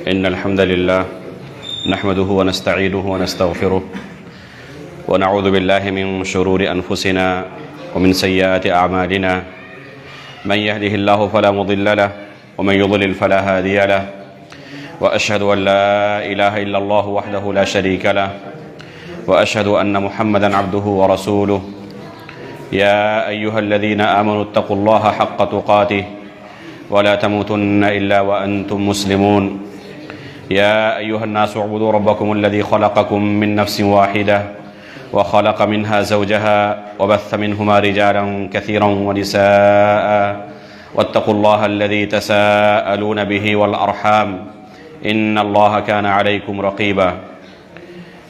إن الحمد لله نحمده ونستعينه ونستغفره ونعوذ بالله من شرور أنفسنا ومن سيئات أعمالنا من يهده الله فلا مضل له ومن يضلل فلا هادي له وأشهد أن لا إله إلا الله وحده لا شريك له وأشهد أن محمدا عبده ورسوله يا أيها الذين آمنوا اتقوا الله حق تقاته ولا تموتن إلا وأنتم مسلمون يا أيها الناس اعبدوا ربكم الذي خلقكم من نفس واحدة وخلق منها زوجها وبث منهما رجالا كثيرا ونساء واتقوا الله الذي تساءلون به والأرحام إن الله كان عليكم رقيبا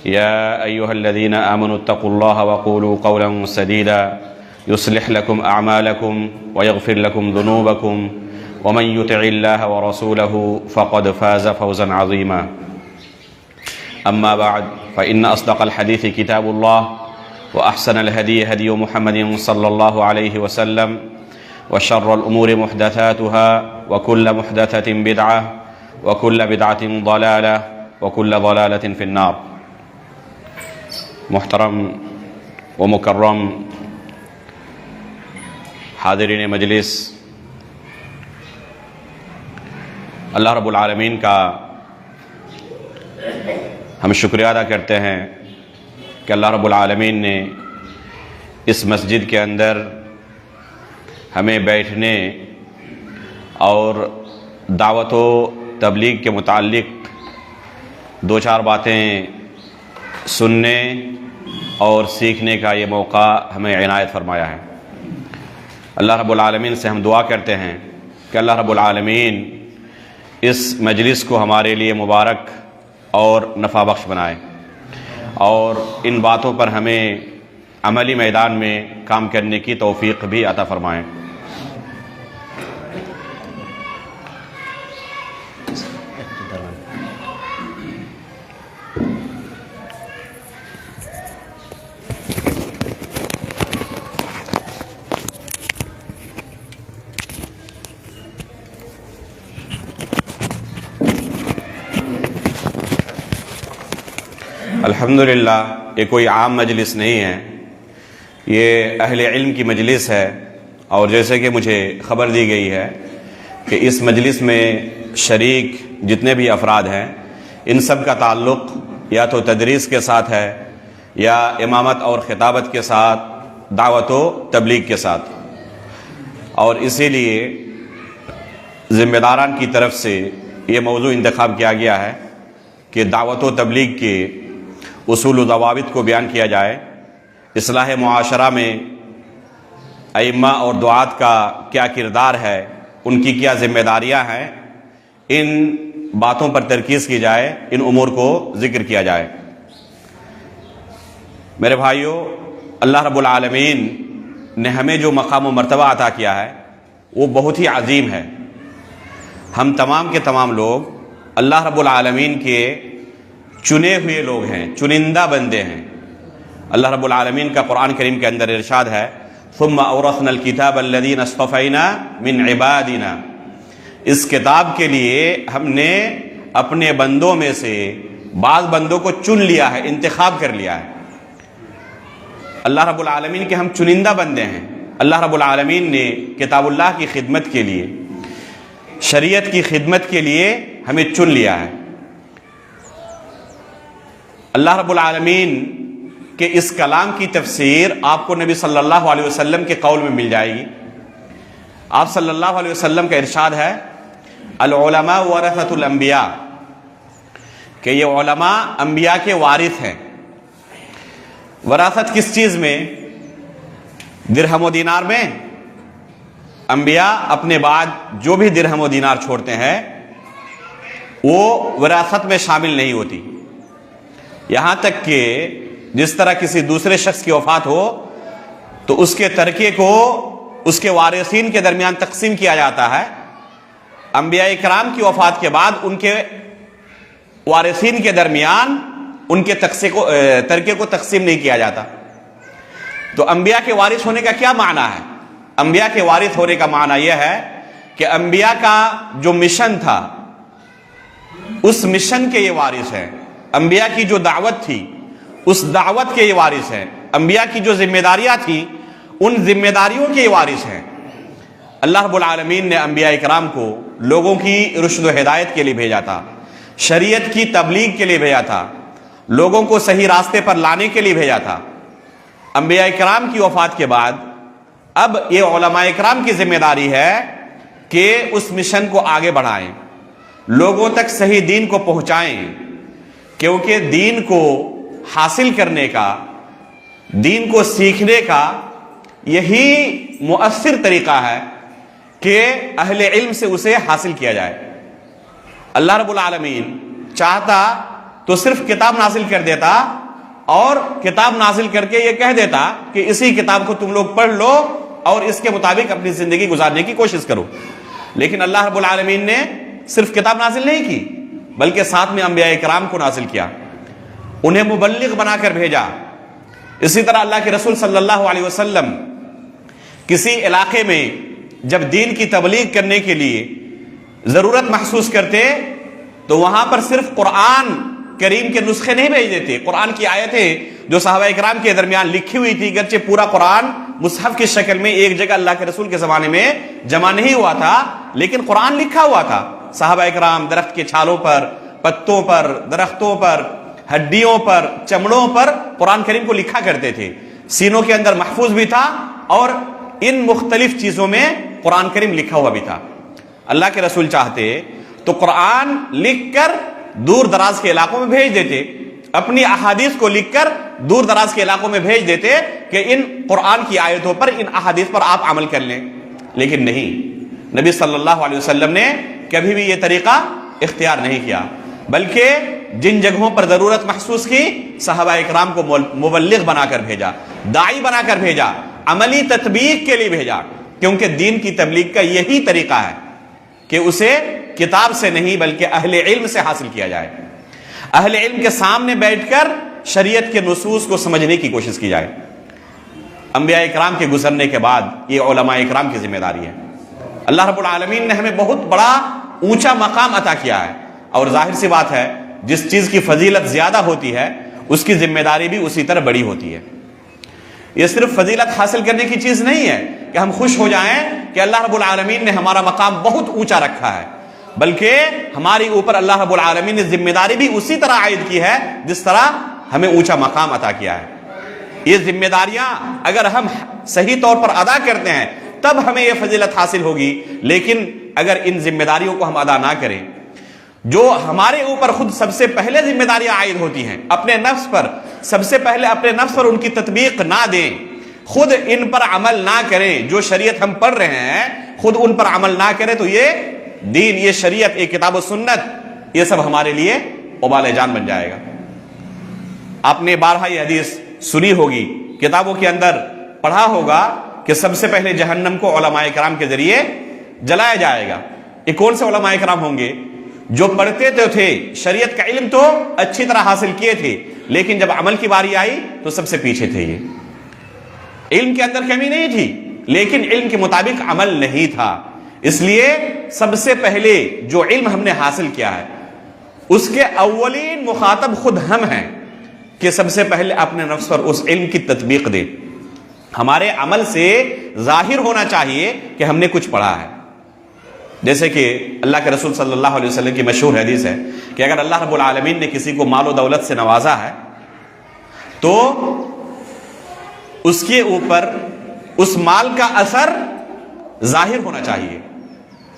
يا أيها الذين آمنوا اتقوا الله وقولوا قولا سديدا يصلح لكم أعمالكم ويغفر لكم ذنوبكم ومن يطع الله ورسوله فقد فاز فوزا عظيما أما بعد فإن أصدق الحديث كتاب الله وأحسن الهدي هدي محمد صلى الله عليه وسلم وشر الأمور محدثاتها وكل محدثة بدعة وكل بدعة ضلالة وكل ضلالة في النار. محترم و مکرم حاضرین مجلس، اللہ رب العالمین کا ہم شکریہ ادا کرتے ہیں کہ اللہ رب العالمین نے اس مسجد کے اندر ہمیں بیٹھنے اور دعوت و تبلیغ کے متعلق دو چار باتیں سننے اور سیکھنے کا یہ موقع ہمیں عنایت فرمایا ہے۔ اللہ رب العالمین سے ہم دعا کرتے ہیں کہ اللہ رب العالمین اس مجلس کو ہمارے لیے مبارک اور نفع بخش بنائے اور ان باتوں پر ہمیں عملی میدان میں کام کرنے کی توفیق بھی عطا فرمائیں۔ الحمدللہ یہ کوئی عام مجلس نہیں ہے، یہ اہل علم کی مجلس ہے، اور جیسے کہ مجھے خبر دی گئی ہے کہ اس مجلس میں شریک جتنے بھی افراد ہیں ان سب کا تعلق یا تو تدریس کے ساتھ ہے یا امامت اور خطابت کے ساتھ، دعوت و تبلیغ کے ساتھ، اور اسی لیے ذمہ داران کی طرف سے یہ موضوع انتخاب کیا گیا ہے کہ دعوت و تبلیغ کے اصول و ضوابط کو بیان کیا جائے، اصلاح معاشرہ میں ائمہ اور دعات کا کیا کردار ہے، ان کی کیا ذمہ داریاں ہیں، ان باتوں پر ترکیز کی جائے، ان امور کو ذکر کیا جائے۔ میرے بھائیوں، اللہ رب العالمین نے ہمیں جو مقام و مرتبہ عطا کیا ہے وہ بہت ہی عظیم ہے۔ ہم تمام کے تمام لوگ اللہ رب العالمین کے چنے ہوئے لوگ ہیں، چنندہ بندے ہیں۔ اللہ رب العالمین کا قرآن کریم کے اندر ارشاد ہے ثم اورثنا الکتاب الذین اصطفینا من عبادنا، اس کتاب کے لیے ہم نے اپنے بندوں میں سے بعض بندوں کو چن لیا ہے، انتخاب کر لیا ہے۔ اللہ رب العالمین کے ہم چنندہ بندے ہیں۔ اللہ رب العالمین نے کتاب اللہ کی خدمت کے لیے، شریعت کی خدمت کے لیے ہمیں چن لیا ہے۔ اللہ رب العالمین کے اس کلام کی تفسیر آپ کو نبی صلی اللہ علیہ وسلم کے قول میں مل جائے گی۔ آپ صلی اللہ علیہ وسلم کا ارشاد ہے العلماء ورثۃ الانبیاء، کہ یہ علماء انبیاء کے وارث ہیں۔ وراثت کس چیز میں؟ درہم و دینار میں۔ انبیاء اپنے بعد جو بھی درہم و دینار چھوڑتے ہیں وہ وراثت میں شامل نہیں ہوتی، یہاں تک کہ جس طرح کسی دوسرے شخص کی وفات ہو تو اس کے ترکے کو اس کے وارثین کے درمیان تقسیم کیا جاتا ہے۔ انبیاء کرام کی وفات کے بعد ان کے وارثین کے درمیان ان کے ترکے کو تقسیم نہیں کیا جاتا۔ تو انبیاء کے وارث ہونے کا کیا معنی ہے؟ انبیاء کے وارث ہونے کا معنی یہ ہے کہ انبیاء کا جو مشن تھا اس مشن کے یہ وارث ہیں، انبیاء کی جو دعوت تھی اس دعوت کے یہ وارث ہیں، انبیاء کی جو ذمہ داریاں تھیں ان ذمہ داریوں کے یہ وارث ہیں۔ اللہ رب العالمین نے انبیاء اکرام کو لوگوں کی رشد و ہدایت کے لیے بھیجا تھا، شریعت کی تبلیغ کے لیے بھیجا تھا، لوگوں کو صحیح راستے پر لانے کے لیے بھیجا تھا۔ انبیاء اکرام کی وفات کے بعد اب یہ علماء اکرام کی ذمہ داری ہے کہ اس مشن کو آگے بڑھائیں، لوگوں تک صحیح دین کو پہنچائیں، کیونکہ دین کو حاصل کرنے کا، دین کو سیکھنے کا یہی مؤثر طریقہ ہے کہ اہل علم سے اسے حاصل کیا جائے۔ اللہ رب العالمین چاہتا تو صرف کتاب نازل کر دیتا اور کتاب نازل کر کے یہ کہہ دیتا کہ اسی کتاب کو تم لوگ پڑھ لو اور اس کے مطابق اپنی زندگی گزارنے کی کوشش کرو، لیکن اللہ رب العالمین نے صرف کتاب نازل نہیں کی بلکہ ساتھ میں انبیاء اکرام کو نازل کیا، انہیں مبلغ بنا کر بھیجا۔ اسی طرح اللہ کے رسول صلی اللہ علیہ وسلم کسی علاقے میں جب دین کی تبلیغ کرنے کے لیے ضرورت محسوس کرتے تو وہاں پر صرف قرآن کریم کے نسخے نہیں بھیج دیتے، قرآن کی آیتیں جو صحابہ اکرام کے درمیان لکھی ہوئی تھی، گرچہ پورا قرآن مصحف کی شکل میں ایک جگہ اللہ کے رسول کے زمانے میں جمع نہیں ہوا تھا، لیکن قرآن لکھا ہوا تھا۔ صحابہ اکرام درخت کے چھالوں پر، پتوں پر، درختوں پر، ہڈیوں پر، چمڑوں پر قرآن کریم کو لکھا کرتے تھے، سینوں کے اندر محفوظ بھی تھا اور ان مختلف چیزوں میں قرآن کریم لکھا ہوا بھی تھا۔ اللہ کے رسول چاہتے تو قرآن لکھ کر دور دراز کے علاقوں میں بھیج دیتے، اپنی احادیث کو لکھ کر دور دراز کے علاقوں میں بھیج دیتے کہ ان قرآن کی آیتوں پر، ان احادیث پر آپ عمل کر لیں، لیکن نہیں، نبی صلی اللہ علیہ وسلم نے کبھی بھی یہ طریقہ اختیار نہیں کیا، بلکہ جن جگہوں پر ضرورت محسوس کی صحابہ اکرام کو مبلغ بنا کر بھیجا، داعی بنا کر بھیجا، عملی تطبیق کے لیے بھیجا، کیونکہ دین کی تبلیغ کا یہی طریقہ ہے کہ اسے کتاب سے نہیں بلکہ اہل علم سے حاصل کیا جائے، اہل علم کے سامنے بیٹھ کر شریعت کے نصوص کو سمجھنے کی کوشش کی جائے۔ انبیاء اکرام کے گزرنے کے بعد یہ علماء اکرام کی ذمہ داری ہے۔ اللہ رب العالمین نے ہمیں بہت بڑا اونچا مقام عطا کیا ہے، اور ظاہر سی بات ہے جس چیز کی فضیلت زیادہ ہوتی ہے اس کی ذمہ داری بھی اسی طرح بڑی ہوتی ہے۔ یہ صرف فضیلت حاصل کرنے کی چیز نہیں ہے کہ ہم خوش ہو جائیں کہ اللہ رب العالمین نے ہمارا مقام بہت اونچا رکھا ہے، بلکہ ہماری اوپر اللہ رب العالمین نے ذمہ داری بھی اسی طرح عائد کی ہے جس طرح ہمیں اونچا مقام عطا کیا ہے۔ یہ ذمہ داریاں اگر ہم صحیح طور پر ادا کرتے ہیں تب ہمیں یہ فضیلت حاصل ہوگی، لیکن اگر ان ذمہ داریوں کو ہم ادا نہ کریں، جو ہمارے اوپر خود سب سے پہلے ذمہ داریاں عائد ہوتی ہیں، اپنے نفس پر سب سے پہلے اپنے نفس پر ان کی تطبیق نہ دیں، خود ان پر عمل نہ کریں، جو شریعت ہم پڑھ رہے ہیں خود ان پر عمل نہ کریں، تو یہ دین، یہ شریعت، یہ کتاب و سنت، یہ سب ہمارے لیے وبال جان بن جائے گا۔ آپ نے بارہا یہ حدیث سنی ہوگی، کتابوں کے اندر پڑھا ہوگا کہ سب سے پہلے جہنم کو علماء کرام کے ذریعے جلایا جائے گا۔ یہ کون سے علماء کرام ہوں گے؟ جو پڑھتے تو تھے، شریعت کا علم تو اچھی طرح حاصل کیے تھے، لیکن جب عمل کی باری آئی تو سب سے پیچھے تھے۔ یہ علم کے اندر کمی نہیں تھی، لیکن علم کے مطابق عمل نہیں تھا، اس لیے سب سے پہلے جو علم ہم نے حاصل کیا ہے اس کے اولین مخاطب خود ہم ہیں کہ سب سے پہلے اپنے نفس پر اس علم کی تطبیق دیں۔ ہمارے عمل سے ظاہر ہونا چاہیے کہ ہم نے کچھ پڑھا ہے، جیسے کہ اللہ کے رسول صلی اللہ علیہ وسلم کی مشہور حدیث ہے کہ اگر اللہ رب العالمین نے کسی کو مال و دولت سے نوازا ہے تو اس کے اوپر اس مال کا اثر ظاہر ہونا چاہیے۔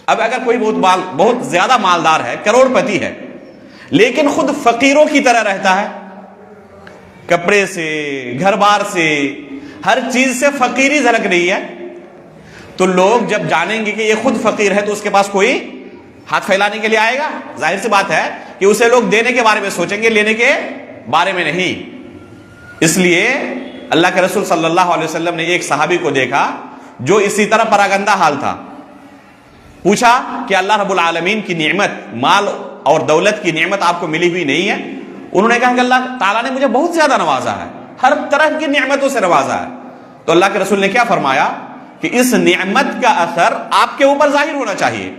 اب اگر کوئی بہت زیادہ مالدار ہے، کروڑ پتی ہے، لیکن خود فقیروں کی طرح رہتا ہے، کپڑے سے، گھر بار سے، ہر چیز سے فقیری جھلک رہی ہے، تو لوگ جب جانیں گے کہ یہ خود فقیر ہے تو اس کے پاس کوئی ہاتھ پھیلانے کے لیے آئے گا؟ ظاہر سی بات ہے کہ اسے لوگ دینے کے بارے میں سوچیں گے، لینے کے بارے میں نہیں۔ اس لیے اللہ کے رسول صلی اللہ علیہ وسلم نے ایک صحابی کو دیکھا جو اسی طرح پراگندہ حال تھا، پوچھا کہ اللہ رب العالمین کی نعمت، مال اور دولت کی نعمت آپ کو ملی ہوئی نہیں ہے؟ انہوں نے کہا کہ اللہ تعالیٰ نے مجھے بہت زیادہ نوازا ہے، ہر طرح کی نعمتوں سے نوازا ہے۔ تو اللہ کے رسول نے کیا فرمایا کہ اس نعمت کا اثر آپ کے اوپر ظاہر ہونا چاہیے،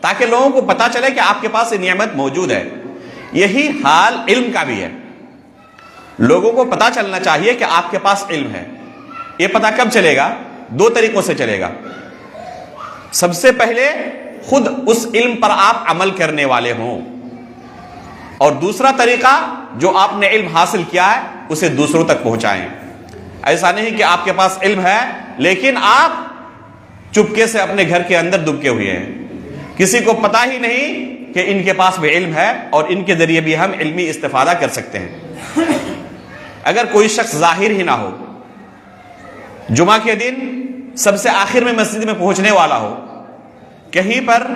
تاکہ لوگوں کو پتا چلے کہ آپ کے پاس یہ نعمت موجود ہے۔ یہی حال علم کا بھی ہے. لوگوں کو پتا چلنا چاہیے کہ آپ کے پاس علم ہے. یہ پتا کب چلے گا؟ دو طریقوں سے چلے گا. سب سے پہلے خود اس علم پر آپ عمل کرنے والے ہوں، اور دوسرا طریقہ جو آپ نے علم حاصل کیا ہے اسے دوسروں تک پہنچائیں. ایسا نہیں کہ آپ کے پاس علم ہے لیکن آپ چپکے سے اپنے گھر کے اندر دبکے ہوئے ہیں، کسی کو پتا ہی نہیں کہ ان کے پاس بھی علم ہے اور ان کے ذریعے بھی ہم علمی استفادہ کر سکتے ہیں. اگر کوئی شخص ظاہر ہی نہ ہو، جمعہ کے دن سب سے آخر میں مسجد میں پہنچنے والا ہو، کہیں پر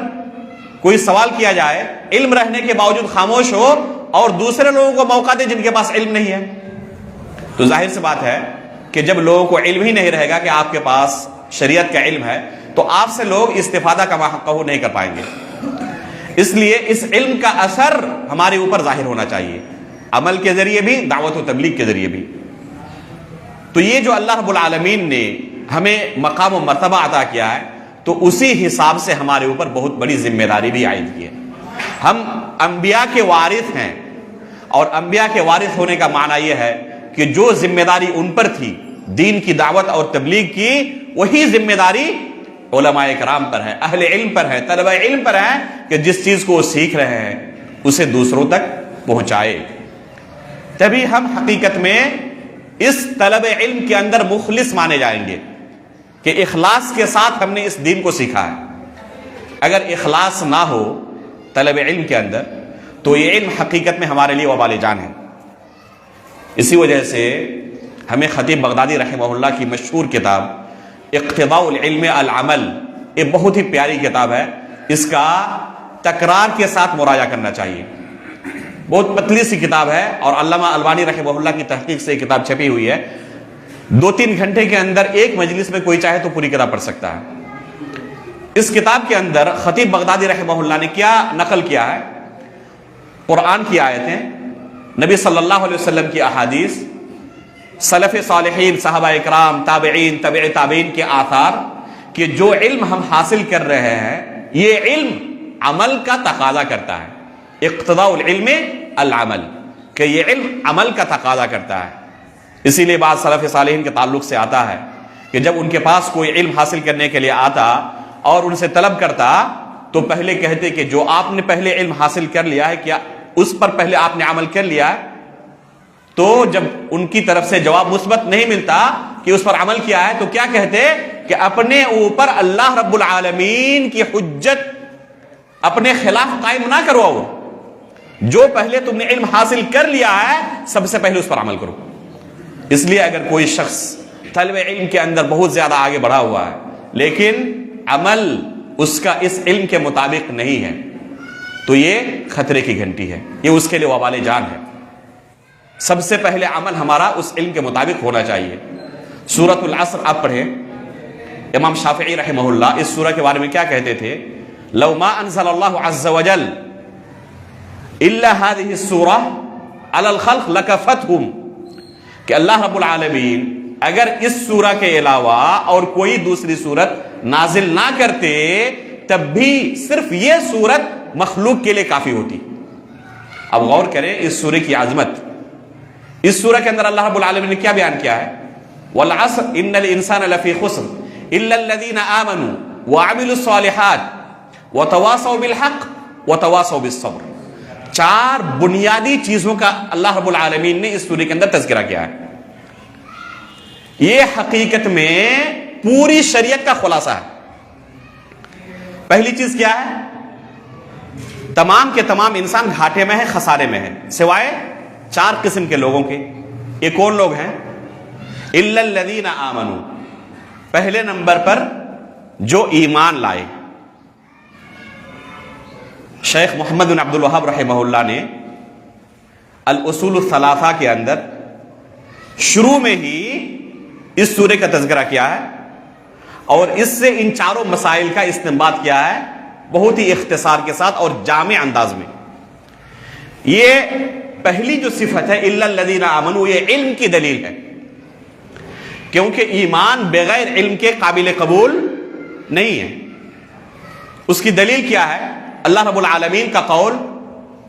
کوئی سوال کیا جائے علم رہنے کے باوجود خاموش ہو اور دوسرے لوگوں کو موقع دے جن کے پاس علم نہیں ہے، تو ظاہر سی بات ہے کہ جب لوگوں کو علم ہی نہیں رہے گا کہ آپ کے پاس شریعت کا علم ہے تو آپ سے لوگ استفادہ کا حق نہیں کر پائیں گے. اس لیے اس علم کا اثر ہمارے اوپر ظاہر ہونا چاہیے، عمل کے ذریعے بھی، دعوت و تبلیغ کے ذریعے بھی. تو یہ جو اللہ رب العالمین نے ہمیں مقام و مرتبہ عطا کیا ہے تو اسی حساب سے ہمارے اوپر بہت بڑی ذمہ داری بھی عائد کی ہے. ہم انبیاء کے وارث ہیں، اور انبیاء کے وارث ہونے کا معنی یہ ہے کہ جو ذمہ داری ان پر تھی دین کی دعوت اور تبلیغ کی، وہی ذمہ داری علماء کرام پر ہے، اہل علم پر ہے، طلبہ علم پر ہے کہ جس چیز کو وہ سیکھ رہے ہیں اسے دوسروں تک پہنچائے. تبھی ہم حقیقت میں اس طلب علم کے اندر مخلص مانے جائیں گے کہ اخلاص کے ساتھ ہم نے اس دین کو سیکھا ہے. اگر اخلاص نہ ہو طلب علم کے اندر تو یہ علم حقیقت میں ہمارے لیے وبال جان ہے. اسی وجہ سے ہمیں خطیب بغدادی رحمہ اللہ کی مشہور کتاب اقتضاء العلم العمل، یہ بہت ہی پیاری کتاب ہے، اس کا تکرار کے ساتھ مراجعہ کرنا چاہیے. بہت پتلی سی کتاب ہے اور علامہ البانی رحمہ اللہ کی تحقیق سے یہ کتاب چھپی ہوئی ہے. 2-3 گھنٹے کے اندر ایک مجلس میں کوئی چاہے تو پوری کتاب پڑھ سکتا ہے. اس کتاب کے اندر خطیب بغدادی رحمہ اللہ نے کیا نقل کیا ہے؟ قرآن کی آیتیں، نبی صلی اللہ علیہ وسلم کی احادیث، سلف صالحین، صحابہ اکرام، تابعین، تبع تابعین کے آثار، کہ جو علم ہم حاصل کر رہے ہیں یہ علم عمل کا تقاضا کرتا ہے. اقتضاء العلم العمل، کہ یہ علم عمل کا تقاضا کرتا ہے. اسی لیے بعض سلف صالحین کے تعلق سے آتا ہے کہ جب ان کے پاس کوئی علم حاصل کرنے کے لیے آتا اور ان سے طلب کرتا تو پہلے کہتے کہ جو آپ نے پہلے علم حاصل کر لیا ہے کیا اس پر پہلے آپ نے عمل کر لیا ہے؟ تو جب ان کی طرف سے جواب مثبت نہیں ملتا کہ اس پر عمل کیا ہے تو کیا کہتے کہ اپنے اوپر اللہ رب العالمین کی حجت اپنے خلاف قائم نہ کرواؤ، جو پہلے تم نے علم حاصل کر لیا ہے سب سے پہلے اس پر عمل کرو. اس لیے اگر کوئی شخص طلب علم کے اندر بہت زیادہ آگے بڑھا ہوا ہے لیکن عمل اس کا اس علم کے مطابق نہیں ہے تو یہ خطرے کی گھنٹی ہے، یہ اس کے لیے وبال جان ہے. سب سے پہلے عمل ہمارا اس علم کے مطابق ہونا چاہیے. سورۃ العصر آپ پڑھیں، امام شافعی رحمہ اللہ اس سورہ کے بارے میں کیا کہتے تھے؟ لو ما انزل اللہ عز وجل الا هذه السورہ علی الخلق لکفتہم، کہ اللہ رب العالمین اگر اس سورہ کے علاوہ اور کوئی دوسری سورت نازل نہ کرتے تب بھی صرف یہ سورت مخلوق کے لیے کافی ہوتی. اب غور کریں اس سورہ کی عظمت. اس سورہ کے اندر اللہ رب العالمین نے کیا بیان کیا ہے؟ والعصر ان الانسان لفی خسر الا الذین آمنوا وعملوا الصالحات وتواصوا بالحق وتواصوا بالصبر. 4 بنیادی چیزوں کا اللہ رب العالمین نے اس سورہ کے اندر تذکرہ کیا ہے. یہ حقیقت میں پوری شریعت کا خلاصہ ہے. پہلی چیز کیا ہے؟ تمام کے تمام انسان گھاٹے میں ہے، خسارے میں ہے سوائے 4 قسم کے لوگوں کے. یہ کون لوگ ہیں؟ الا الذین آمنوا، پہلے نمبر پر جو ایمان لائے. شیخ محمد بن عبد الوہاب رحمہ اللہ نے الاصول الثلاثہ کے اندر شروع میں ہی اس سورہ کا تذکرہ کیا ہے اور اس سے ان 4 مسائل کا استنباط کیا ہے بہت ہی اختصار کے ساتھ اور جامع انداز میں. یہ پہلی جو صفت ہے الا الذین آمنوا، یہ علم کی دلیل ہے، کیونکہ ایمان بغیر علم کے قابل قبول نہیں ہے. اس کی دلیل کیا ہے؟ اللہ رب العالمین کا قول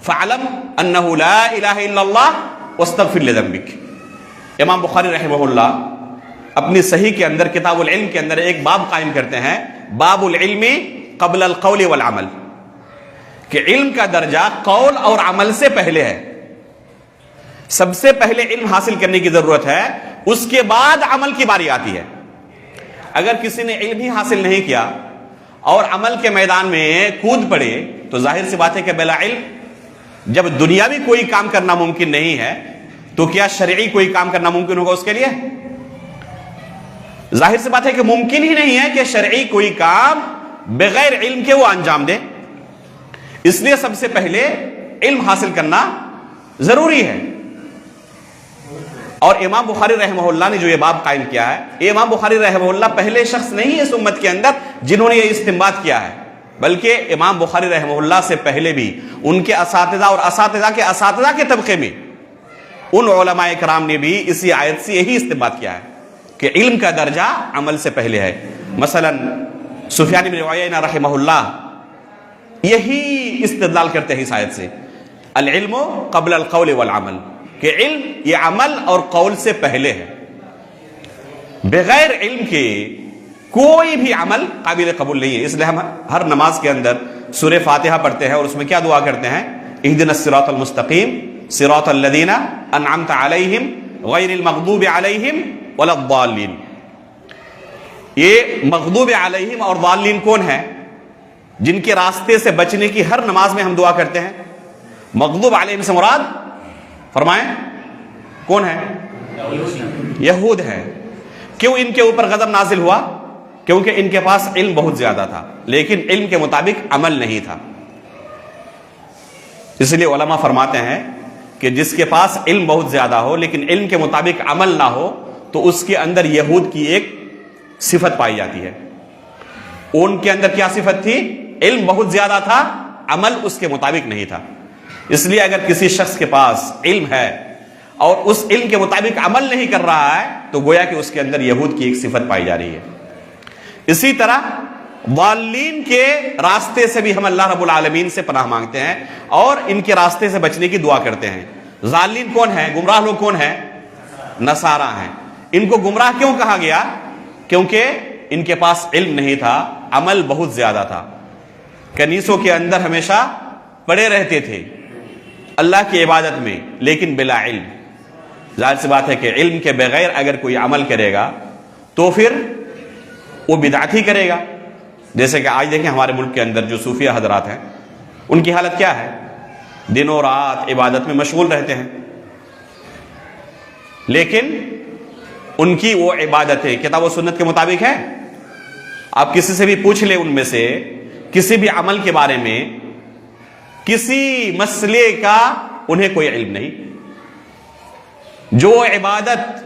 فعلم انہ لا الہ الا اللہ واستغفر لذنبک. امام بخاری رحمہ اللہ اپنی صحیح کے اندر کتاب العلم کے اندر ایک باب قائم کرتے ہیں، باب العلم قبل القول والعمل، کہ علم کا درجہ قول اور عمل سے پہلے ہے. سب سے پہلے علم حاصل کرنے کی ضرورت ہے، اس کے بعد عمل کی باری آتی ہے. اگر کسی نے علم ہی حاصل نہیں کیا اور عمل کے میدان میں کود پڑے تو ظاہر سی بات ہے کہ بلا علم جب دنیاوی کوئی کام کرنا ممکن نہیں ہے تو کیا شرعی کوئی کام کرنا ممکن ہوگا اس کے لیے؟ ظاہر سی بات ہے کہ ممکن ہی نہیں ہے کہ شرعی کوئی کام بغیر علم کے وہ انجام دے. اس لیے سب سے پہلے علم حاصل کرنا ضروری ہے. اور امام بخاری رحمہ اللہ نے جو یہ باب قائم کیا ہے، یہ امام بخاری رحمہ اللہ پہلے شخص نہیں اس امت کے اندر جنہوں نے یہ استنباط کیا ہے، بلکہ امام بخاری رحمہ اللہ سے پہلے بھی ان کے اساتذہ اور اساتذہ کے اساتذہ کے طبقے میں ان علماء کرام نے بھی اسی آیت سے یہی استنباط کیا ہے کہ علم کا درجہ عمل سے پہلے ہے. مثلا سفیان بن عیینہ رحمہ اللہ یہی استدلال کرتے ہیں اس آیت سے، العلم قبل القول والعمل، کہ علم یہ عمل اور قول سے پہلے ہے. بغیر علم کے کوئی بھی عمل قابل قبول نہیں ہے. اس لیے ہم ہر نماز کے اندر سورہ فاتحہ پڑھتے ہیں اور اس میں کیا دعا کرتے ہیں؟ اہدنا الصراط المستقیم صراط الذین انعمت علیہم غیر المغضوب علیہم ولا الضالین. یہ مغضوب علیہم اور ضالین کون ہیں؟ جن کے راستے سے بچنے کی ہر نماز میں ہم دعا کرتے ہیں. مغضوب علیہم سے مراد فرمائیں کون ہے؟ یہود ہیں. کیوں ان کے اوپر غضب نازل ہوا؟ کیونکہ ان کے پاس علم بہت زیادہ تھا لیکن علم کے مطابق عمل نہیں تھا. اس لیے علماء فرماتے ہیں کہ جس کے پاس علم بہت زیادہ ہو لیکن علم کے مطابق عمل نہ ہو تو اس کے اندر یہود کی ایک صفت پائی جاتی ہے. ان کے اندر کیا صفت تھی؟ علم بہت زیادہ تھا، عمل اس کے مطابق نہیں تھا. اس لیے اگر کسی شخص کے پاس علم ہے اور اس علم کے مطابق عمل نہیں کر رہا ہے تو گویا کہ اس کے اندر یہود کی ایک صفت پائی جا رہی ہے. اسی طرح ضالین کے راستے سے بھی ہم اللہ رب العالمین سے پناہ مانگتے ہیں اور ان کے راستے سے بچنے کی دعا کرتے ہیں. ضالین کون ہیں؟ گمراہ لوگ کون ہیں؟ نصارہ ہیں. ان کو گمراہ کیوں کہا گیا؟ کیونکہ ان کے پاس علم نہیں تھا، عمل بہت زیادہ تھا. کنیسوں کے اندر ہمیشہ پڑے رہتے تھے اللہ کی عبادت میں لیکن بلا علم. ظاہر سی بات ہے کہ علم کے بغیر اگر کوئی عمل کرے گا تو پھر وہ بدعت ہی کرے گا. جیسے کہ آج دیکھیں ہمارے ملک کے اندر جو صوفیہ حضرات ہیں ان کی حالت کیا ہے؟ دن و رات عبادت میں مشغول رہتے ہیں لیکن ان کی وہ عبادتیں کتاب و سنت کے مطابق ہے؟ آپ کسی سے بھی پوچھ لیں ان میں سے کسی بھی عمل کے بارے میں کسی مسئلے کا انہیں کوئی علم نہیں. جو عبادت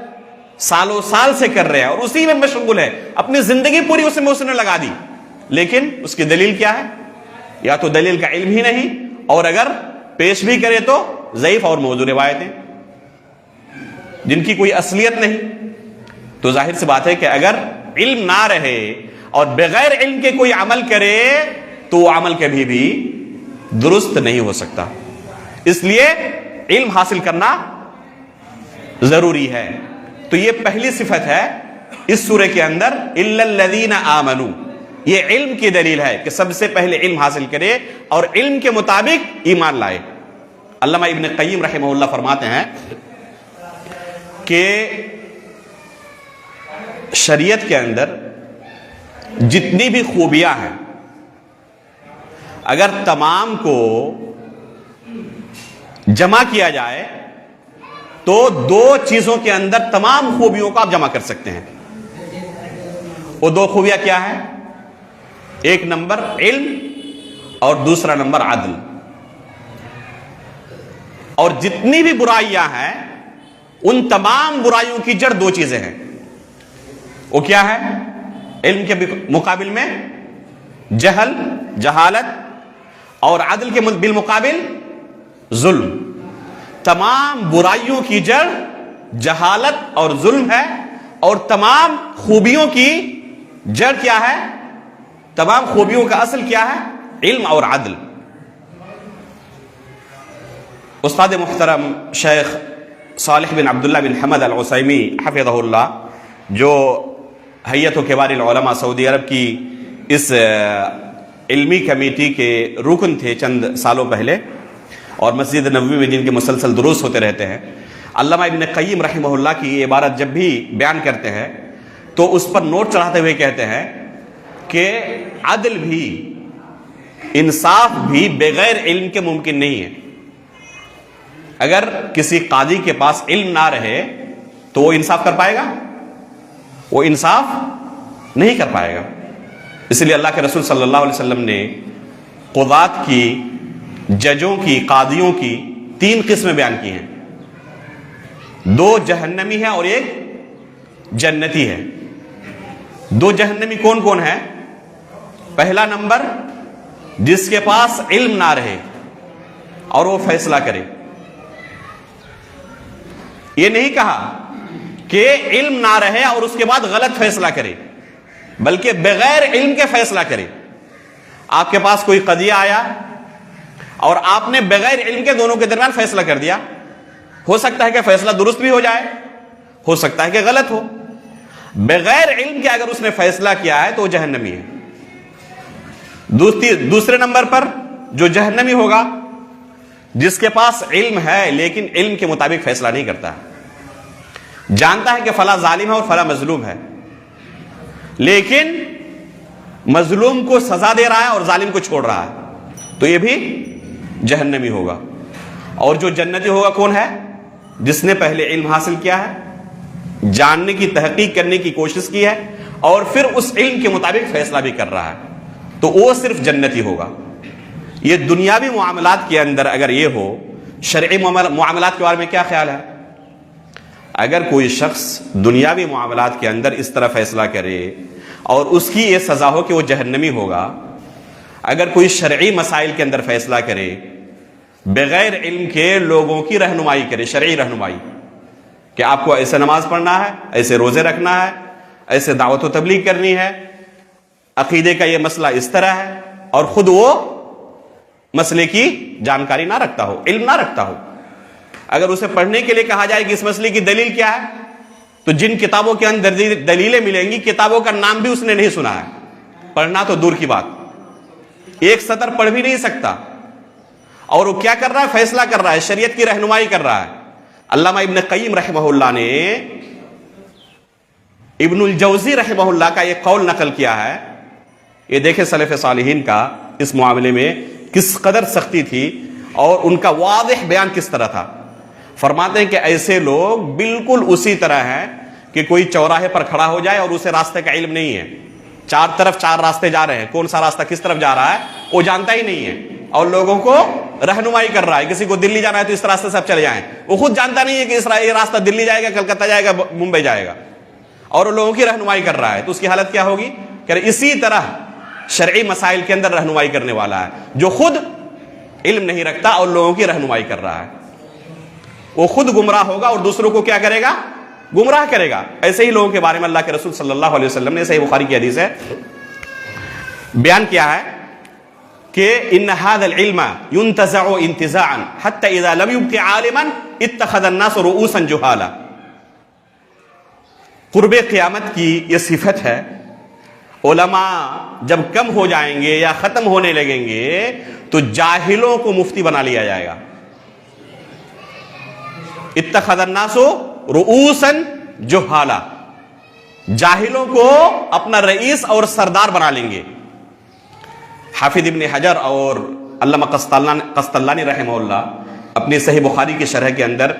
سالوں سال سے کر رہے ہیں اور اسی میں مشغول ہے، اپنی زندگی پوری اس نے لگا دی، لیکن اس کی دلیل کیا ہے؟ یا تو دلیل کا علم ہی نہیں اور اگر پیش بھی کرے تو ضعیف اور موضوع روایتیں جن کی کوئی اصلیت نہیں. تو ظاہر سی بات ہے کہ اگر علم نہ رہے اور بغیر علم کے کوئی عمل کرے تو وہ عمل کبھی بھی درست نہیں ہو سکتا. اس لیے علم حاصل کرنا ضروری ہے. تو یہ پہلی صفت ہے اس سورہ کے اندر الا الذین آمنوا. یہ علم کی دلیل ہے کہ سب سے پہلے علم حاصل کرے اور علم کے مطابق ایمان لائے. علامہ ابن قیم رحمہ اللہ فرماتے ہیں کہ شریعت کے اندر جتنی بھی خوبیاں ہیں اگر تمام کو جمع کیا جائے تو دو چیزوں کے اندر تمام خوبیوں کو آپ جمع کر سکتے ہیں. وہ دو خوبیاں کیا ہیں؟ ایک نمبر علم اور دوسرا نمبر عدل. اور جتنی بھی برائیاں ہیں ان تمام برائیوں کی جڑ دو چیزیں ہیں. وہ کیا ہے؟ علم کے مقابل میں جہل، جہالت، اور عدل کے بالمقابل ظلم. تمام برائیوں کی جڑ جہالت اور ظلم ہے اور تمام خوبیوں کی جڑ کیا ہے؟ تمام خوبیوں کا اصل کیا ہے؟ علم اور عدل. استاد محترم شیخ صالح بن عبداللہ بن حمد العثیمی حفظہ اللہ، جو ہیئت و کبار العلماء سعودی عرب کی اس علمی کمیٹی کے رکن تھے چند سالوں پہلے، اور مسجد نبوی میں جن کے مسلسل دروس ہوتے رہتے ہیں، علامہ ابن قیم رحمہ اللہ کی یہ عبارت جب بھی بیان کرتے ہیں تو اس پر نوٹ چڑھاتے ہوئے کہتے ہیں کہ عدل بھی، انصاف بھی بغیر علم کے ممکن نہیں ہے۔ اگر کسی قاضی کے پاس علم نہ رہے تو وہ انصاف کر پائے گا؟ وہ انصاف نہیں کر پائے گا۔ اس لیے اللہ کے رسول صلی اللہ علیہ وسلم نے قضات کی، ججوں کی، قاضیوں کی 3 قسمیں بیان کی ہیں، 2 جہنمی ہیں اور 1 جنتی ہے۔ 2 جہنمی کون کون ہے؟ پہلا نمبر، جس کے پاس علم نہ رہے اور وہ فیصلہ کرے۔ یہ نہیں کہا کہ علم نہ رہے اور اس کے بعد غلط فیصلہ کرے، بلکہ بغیر علم کے فیصلہ کرے۔ آپ کے پاس کوئی قضیہ آیا اور آپ نے بغیر علم کے دونوں کے درمیان فیصلہ کر دیا، ہو سکتا ہے کہ فیصلہ درست بھی ہو جائے، ہو سکتا ہے کہ غلط ہو۔ بغیر علم کے اگر اس نے فیصلہ کیا ہے تو وہ جہنمی ہے۔ دوسرے نمبر پر جو جہنمی ہوگا، جس کے پاس علم ہے لیکن علم کے مطابق فیصلہ نہیں کرتا ہے، جانتا ہے کہ فلاں ظالم ہے اور فلاں مظلوم ہے، لیکن مظلوم کو سزا دے رہا ہے اور ظالم کو چھوڑ رہا ہے، تو یہ بھی جہنمی ہوگا۔ اور جو جنتی ہوگا کون ہے؟ جس نے پہلے علم حاصل کیا ہے، جاننے کی تحقیق کرنے کی کوشش کی ہے اور پھر اس علم کے مطابق فیصلہ بھی کر رہا ہے، تو وہ صرف جنتی ہوگا۔ یہ دنیاوی معاملات کے اندر اگر یہ ہو، شرعی معاملات کے بارے میں کیا خیال ہے؟ اگر کوئی شخص دنیاوی معاملات کے اندر اس طرح فیصلہ کرے اور اس کی یہ سزا ہو کہ وہ جہنمی ہوگا، اگر کوئی شرعی مسائل کے اندر فیصلہ کرے، بغیر علم کے لوگوں کی رہنمائی کرے، شرعی رہنمائی، کہ آپ کو ایسے نماز پڑھنا ہے، ایسے روزے رکھنا ہے، ایسے دعوت و تبلیغ کرنی ہے، عقیدے کا یہ مسئلہ اس طرح ہے، اور خود وہ مسئلے کی جانکاری نہ رکھتا ہو، علم نہ رکھتا ہو، اگر اسے پڑھنے کے لیے کہا جائے کہ اس مسئلے کی دلیل کیا ہے، تو جن کتابوں کے اندر دلیلیں ملیں گی، کتابوں کا نام بھی اس نے نہیں سنا ہے، پڑھنا تو دور کی بات، 1 سطر پڑھ بھی نہیں سکتا، اور وہ کیا کر رہا ہے؟ فیصلہ کر رہا ہے، شریعت کی رہنمائی کر رہا ہے۔ علامہ ابن قیم رحمہ اللہ نے ابن الجوزی رحمہ اللہ کا یہ قول نقل کیا ہے، یہ دیکھیں سلف صالحین کا اس معاملے میں کس قدر سختی تھی اور ان کا واضح بیان کس طرح تھا۔ فرماتے ہیں کہ ایسے لوگ بالکل اسی طرح ہیں کہ کوئی چوراہے پر کھڑا ہو جائے اور اسے راستے کا علم نہیں ہے، 4 طرف 4 راستے جا رہے ہیں، کون سا راستہ کس طرف جا رہا ہے وہ جانتا ہی نہیں ہے، اور لوگوں کو رہنمائی کر رہا ہے۔ کسی کو دلی جانا ہے تو اس راستے سے آپ چلے جائیں، وہ خود جانتا نہیں ہے کہ یہ راستہ دلی جائے گا، کلکتہ جائے گا، ممبئی جائے گا، اور وہ لوگوں کی رہنمائی کر رہا ہے، تو اس کی حالت کیا ہوگی؟ کہ اسی طرح شرعی مسائل کے اندر رہنمائی کرنے والا ہے، جو خود علم نہیں رکھتا اور لوگوں کی رہنمائی کر رہا ہے، وہ خود گمراہ ہوگا اور دوسروں کو کیا کرے گا؟ گمراہ کرے گا۔ ایسے ہی لوگوں کے بارے میں اللہ کے رسول صلی اللہ علیہ وسلم نے، صحیح بخاری کی حدیث ہے، بیان کیا ہے کہ ان هذا العلم ينتزع انتزاعا حتى اذا لم يبق عالما اتخذ الناس رؤوسا جهالا۔ قرب قیامت کی یہ صفت ہے، علماء جب کم ہو جائیں گے یا ختم ہونے لگیں گے تو جاہلوں کو مفتی بنا لیا جائے گا۔ اتخذ الناس رؤوسا جہالا، جاہلوں کو اپنا رئیس اور سردار بنا لیں گے۔ حافظ ابن حجر اور علامہ قسطلانی رحمہ اللہ اپنی صحیح بخاری کی شرح کے اندر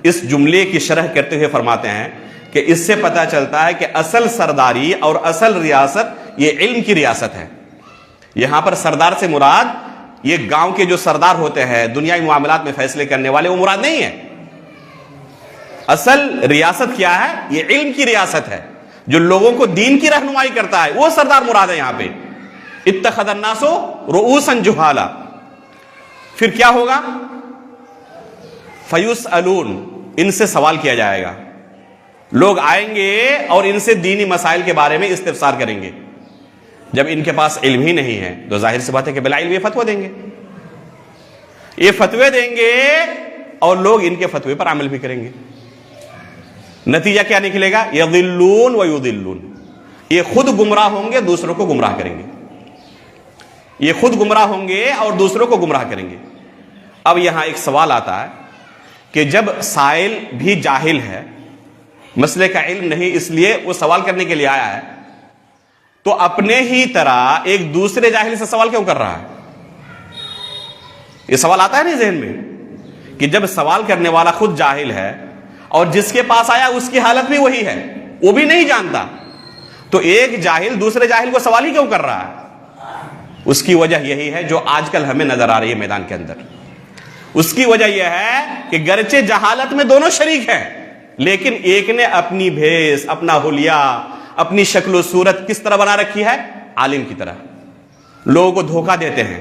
اس جملے کی شرح کرتے ہوئے فرماتے ہیں کہ اس سے پتہ چلتا ہے کہ اصل سرداری اور اصل ریاست یہ علم کی ریاست ہے۔ یہاں پر سردار سے مراد یہ گاؤں کے جو سردار ہوتے ہیں، دنیائی معاملات میں فیصلے کرنے والے، وہ مراد نہیں ہے۔ اصل ریاست کیا ہے؟ یہ علم کی ریاست ہے، جو لوگوں کو دین کی رہنمائی کرتا ہے، وہ سردار مراد ہے یہاں پہ۔ اتخذ الناس رؤوسا جہالا، پھر کیا ہوگا؟ فیسألون، ان سے سوال کیا جائے گا، لوگ آئیں گے اور ان سے دینی مسائل کے بارے میں استفسار کریں گے۔ جب ان کے پاس علم ہی نہیں ہے تو ظاہر سی بات ہے کہ بلا علم یہ فتوی دیں گے، یہ فتوی دیں گے اور لوگ ان کے فتوے پر عمل بھی کریں گے. نتیجہ کیا نکلے گا؟ یضلون و یضلون. یہ خود گمراہ ہوں گے، دوسروں کو گمراہ کریں گے. یہ خود گمراہ ہوں گے اور دوسروں کو گمراہ کریں گے. اب یہاں ایک سوال آتا ہے کہ جب سائل بھی جاہل ہے، مسئلے کا علم نہیں، اس لیے وہ سوال کرنے کے لیے آیا ہے، تو اپنے ہی طرح ایک دوسرے جاہل سے سوال کیوں کر رہا ہے؟ یہ سوال آتا ہے نہیں ذہن میں کہ جب سوال کرنے والا خود جاہل ہے اور جس کے پاس آیا اس کی حالت بھی وہی ہے، وہ بھی نہیں جانتا، تو ایک جاہل دوسرے جاہل کو سوال ہی کیوں کر رہا ہے؟ اس کی وجہ یہی ہے جو آج کل ہمیں نظر آ رہی ہے میدان کے اندر. اس کی وجہ یہ ہے کہ گرچہ جہالت میں دونوں شریک ہیں، لیکن ایک نے اپنی بھیس، اپنا حلیہ، اپنی شکل و صورت کس طرح بنا رکھی ہے؟ عالم کی طرح. لوگوں کو دھوکہ دیتے ہیں،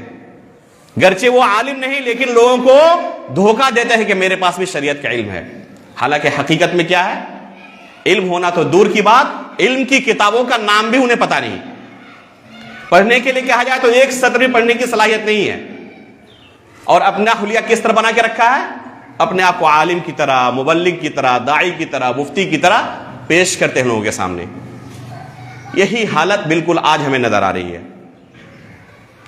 گرچہ وہ عالم نہیں لیکن لوگوں کو دھوکہ دیتے ہیں کہ میرے پاس بھی شریعت کا علم ہے. حالانکہ حقیقت میں کیا ہے؟ علم ہونا تو دور کی بات، علم کی کتابوں کا نام بھی انہیں پتا نہیں. پڑھنے کے لیے کہا جائے تو ایک سطر بھی پڑھنے کی صلاحیت نہیں ہے. اور اپنا حلیہ کس طرح بنا کے رکھا ہے؟ اپنے آپ کو عالم کی طرح، مبلغ کی طرح، داعی کی طرح، مفتی کی طرح پیش کرتے ہیں لوگوں کے سامنے. یہی حالت بالکل آج ہمیں نظر آ رہی ہے.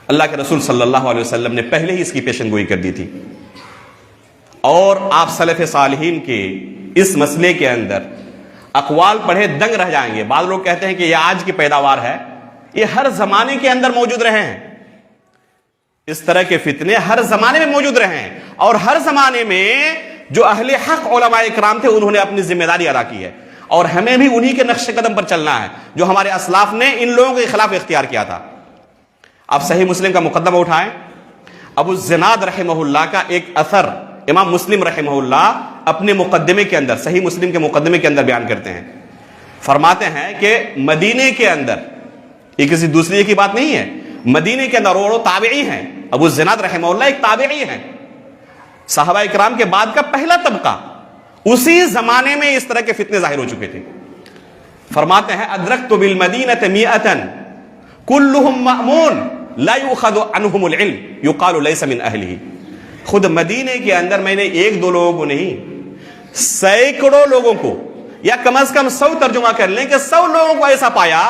اللہ کے رسول صلی اللہ علیہ وسلم نے پہلے ہی اس کی پیشن گوئی کر دی تھی، اور آپ سلف صالحین کے اس مسئلے کے اندر اقوال پڑھے دنگ رہ جائیں گے. بعض لوگ کہتے ہیں کہ یہ آج کی پیداوار ہے، یہ ہر زمانے کے اندر موجود رہے ہیں. اس طرح کے فتنے ہر زمانے میں موجود رہے ہیں، اور ہر زمانے میں جو اہل حق علماء اکرام تھے انہوں نے اپنی ذمہ داری ادا کی ہے، اور ہمیں بھی انہی کے نقش قدم پر چلنا ہے جو ہمارے اسلاف نے ان لوگوں کے خلاف اختیار کیا تھا. آپ صحیح مسلم کا مقدمہ اٹھائیں، ابو الزناد رحمہ اللہ کا ایک اثر امام مسلم رحمہ اللہ اپنے مقدمے کے اندر، صحیح مسلم کے مقدمے کے اندر بیان کرتے ہیں. فرماتے ہیں کہ مدینے کے اندر، یہ کسی دوسری کی بات نہیں ہے، مدینے کے اندر وہ تابعی ہیں. ابو الزناد رحمہ اللہ ایک تابعی ہیں، صحابہ اکرام کے بعد کا پہلا طبقہ. اسی زمانے میں اس طرح کے فتنے ظاہر ہو چکے تھے. فرماتے ہیں ادرکت بالمدینۃ مئۃ کلہم مأمون لا یؤخذ عنہم العلم یقال لیس من اہلہ. خود مدینے کے اندر میں نے ایک دو لوگوں کو نہیں، سینکڑوں لوگوں کو، یا کم از کم 100 ترجمہ کر لیں کہ 100 لوگوں کو ایسا پایا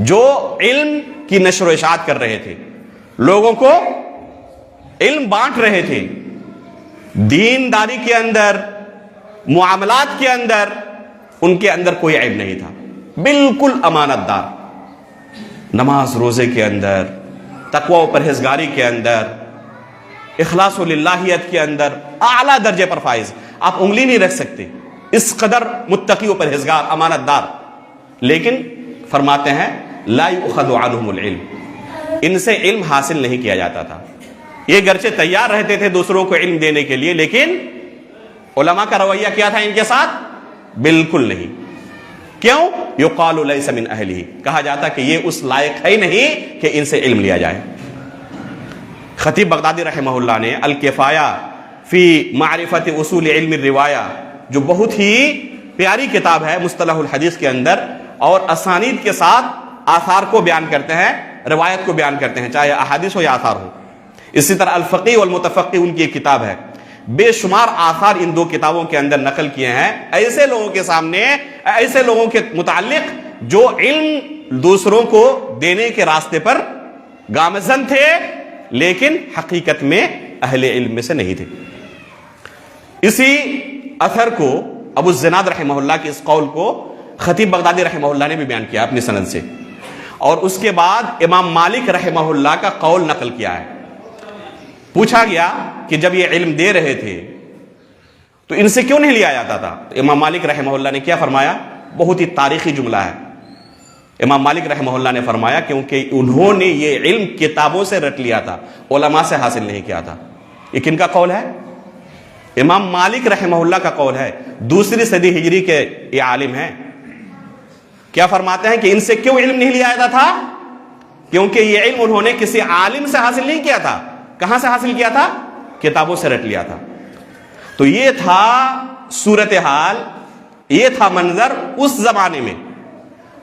جو علم کی نشر و اشاعت کر رہے تھے، لوگوں کو علم بانٹ رہے تھے، دینداری کے اندر، معاملات کے اندر ان کے اندر کوئی عیب نہیں تھا، بالکل امانت دار، نماز روزے کے اندر، تقوی و پرہیزگاری کے اندر، اخلاص و للہیت کے اندر اعلیٰ درجے پر فائز. آپ انگلی نہیں رکھ سکتے، اس قدر متقی و پرہیزگار، امانت دار. لیکن فرماتے ہیں لا یؤخذ عنہم العلم، ان سے علم حاصل نہیں کیا جاتا تھا. یہ گرچہ تیار رہتے تھے دوسروں کو علم دینے کے لیے، لیکن علماء کا رویہ کیا تھا ان کے ساتھ؟ بالکل نہیں. کیوں؟ یقال لیس من اہلہ، کہا جاتا کہ یہ اس لائق ہے ہی نہیں کہ ان سے علم لیا جائے. خطیب بغدادی رحمہ اللہ نے الکفایہ فی معرفت اصول علم الروایہ، جو بہت ہی پیاری کتاب ہے مصطلح الحدیث کے اندر، اور اسانید کے ساتھ آثار کو بیان کرتے ہیں، روایت کو بیان کرتے ہیں، چاہے احادیث ہو یا آثار ہو. اسی طرح الفقیہ والمتفقہ ان کی ایک کتاب ہے. بے شمار آثار ان دو کتابوں کے اندر نقل کیے ہیں ایسے لوگوں کے سامنے، ایسے لوگوں کے متعلق جو علم دوسروں کو دینے کے راستے پر گامزن تھے لیکن حقیقت میں اہل علم میں سے نہیں تھے. اسی اثر کو، ابو الزناد رحمہ اللہ کے اس قول کو خطیب بغدادی رحمہ اللہ نے بھی بیان کیا اپنی سند سے، اور اس کے بعد امام مالک رحمہ اللہ کا قول نقل کیا ہے. پوچھا گیا کہ جب یہ علم دے رہے تھے تو ان سے کیوں نہیں لیا جاتا تھا؟ امام مالک رحمہ اللہ نے کیا فرمایا؟ بہت ہی تاریخی جملہ ہے. امام مالک رحمہ اللہ نے فرمایا کیونکہ انہوں نے یہ علم کتابوں سے رٹ لیا تھا، علماء سے حاصل نہیں کیا تھا. یہ کن کا قول ہے؟ امام مالک رحمہ اللہ کا قول ہے. 2 صدی ہجری کے یہ عالم ہیں. کیا فرماتے ہیں کہ ان سے کیوں علم نہیں لیا جاتا تھا؟ کیونکہ یہ علم انہوں نے کسی عالم سے حاصل نہیں کیا تھا. کہاں سے حاصل کیا تھا؟ کتابوں سے رٹ لیا تھا. تو یہ تھا صورتحال، یہ تھا منظر اس زمانے میں،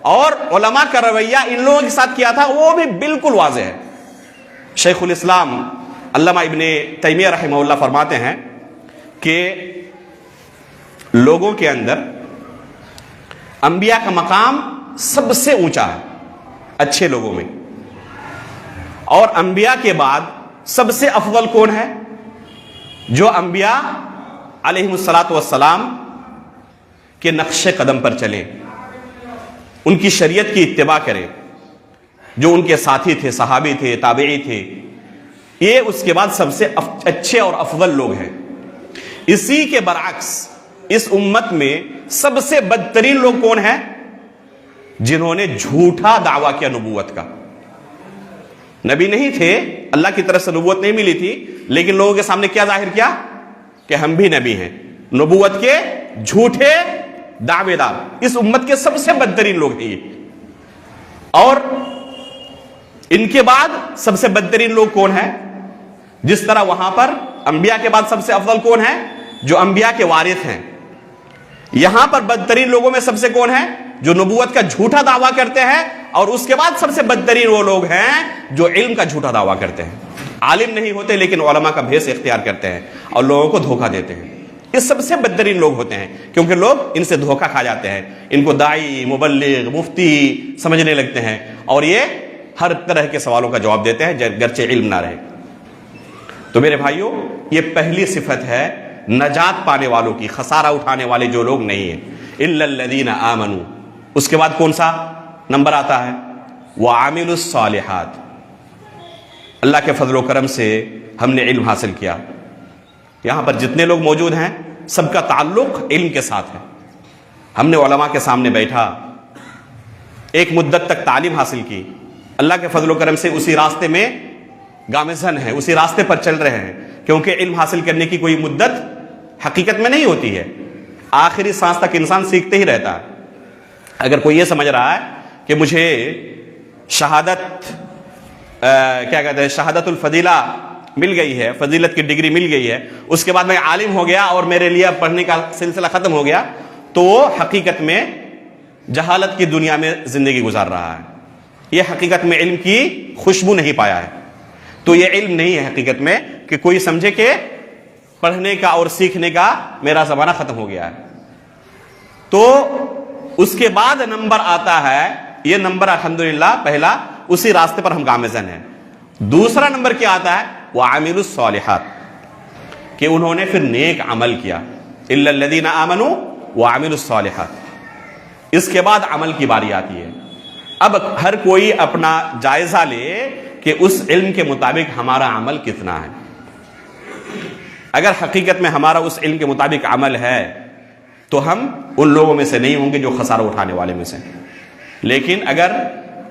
اور علماء کا رویہ ان لوگوں کے ساتھ کیا تھا وہ بھی بالکل واضح ہے. شیخ الاسلام علامہ ابن تیمیہ رحمہ اللہ فرماتے ہیں کہ لوگوں کے اندر انبیاء کا مقام سب سے اونچا ہے اچھے لوگوں میں، اور انبیاء کے بعد سب سے افضل کون ہے؟ جو انبیاء علیہم الصلاۃ والسلام کے نقش قدم پر چلے، ان کی شریعت کی اتباع کرے، جو ان کے ساتھی تھے، صحابی تھے، تابعی تھے، یہ اس کے بعد سب سے اچھے اور افضل لوگ ہیں۔ اسی کے برعکس اس امت میں سب سے بدترین لوگ کون ہیں؟ جنہوں نے جھوٹا دعویٰ کیا نبوت کا۔ نبی نہیں تھے، اللہ کی طرف سے نبوت نہیں ملی تھی، لیکن لوگوں کے سامنے کیا ظاہر کیا کہ ہم بھی نبی ہیں، نبوت کے جھوٹے دعوے دار۔ اس امت کے سب سے بدترین لوگ ہیں یہ۔ اور ان کے بعد سب سے بدترین لوگ کون ہیں؟ جس طرح وہاں پر انبیاء کے بعد سب سے افضل کون ہیں؟ جو انبیاء کے وارث ہیں۔ یہاں پر بدترین لوگوں میں سب سے کون ہیں؟ جو نبوت کا جھوٹا دعویٰ کرتے ہیں، اور اس کے بعد سب سے بدترین وہ لوگ ہیں جو علم کا جھوٹا دعویٰ کرتے ہیں، عالم نہیں ہوتے لیکن علماء کا بھیس اختیار کرتے ہیں اور لوگوں کو دھوکہ دیتے ہیں۔ یہ سب سے بدترین لوگ ہوتے ہیں، کیونکہ لوگ ان سے دھوکہ کھا جاتے ہیں، ان کو داعی، مبلغ، مفتی سمجھنے لگتے ہیں، اور یہ ہر طرح کے سوالوں کا جواب دیتے ہیں گرچہ علم نہ رہے۔ تو میرے بھائیوں، یہ پہلی صفت ہے نجات پانے والوں کی، خسارہ اٹھانے والے جو لوگ نہیں ہیں، الا الذین آمنوا۔ اس کے بعد کون سا نمبر آتا ہے؟ وعاملوا الصالحات۔ اللہ کے فضل و کرم سے ہم نے علم حاصل کیا۔ یہاں پر جتنے لوگ موجود ہیں سب کا تعلق علم کے ساتھ ہے۔ ہم نے علماء کے سامنے بیٹھا، ایک مدت تک تعلیم حاصل کی، اللہ کے فضل و کرم سے اسی راستے میں گامزن ہیں، اسی راستے پر چل رہے ہیں، کیونکہ علم حاصل کرنے کی کوئی مدت حقیقت میں نہیں ہوتی ہے، آخری سانس تک انسان سیکھتے ہی رہتا ہے۔ اگر کوئی یہ سمجھ رہا ہے کہ مجھے شہادت کیا کہتے ہیں، شہادت الفضیلہ مل گئی ہے، فضیلت کی ڈگری مل گئی ہے، اس کے بعد میں عالم ہو گیا اور میرے لیے پڑھنے کا سلسلہ ختم ہو گیا، تو وہ حقیقت میں جہالت کی دنیا میں زندگی گزار رہا ہے، یہ حقیقت میں علم کی خوشبو نہیں پایا ہے۔ تو یہ علم نہیں ہے حقیقت میں کہ کوئی سمجھے کہ پڑھنے کا اور سیکھنے کا میرا زمانہ ختم ہو گیا ہے۔ تو اس کے بعد نمبر آتا ہے، یہ نمبر الحمدللہ پہلا، اسی راستے پر ہم گامزن ہیں۔ دوسرا نمبر کیا آتا ہے؟ وعاملوا الصالحات، کہ انہوں نے پھر نیک عمل کیا، الا الذین آمنوا وعاملوا الصالحات۔ اس کے بعد عمل کی باری آتی ہے۔ اب ہر کوئی اپنا جائزہ لے کہ اس علم کے مطابق ہمارا عمل کتنا ہے۔ اگر حقیقت میں ہمارا اس علم کے مطابق عمل ہے تو ہم ان لوگوں میں سے نہیں ہوں گے جو خسارہ اٹھانے والے میں سے، لیکن اگر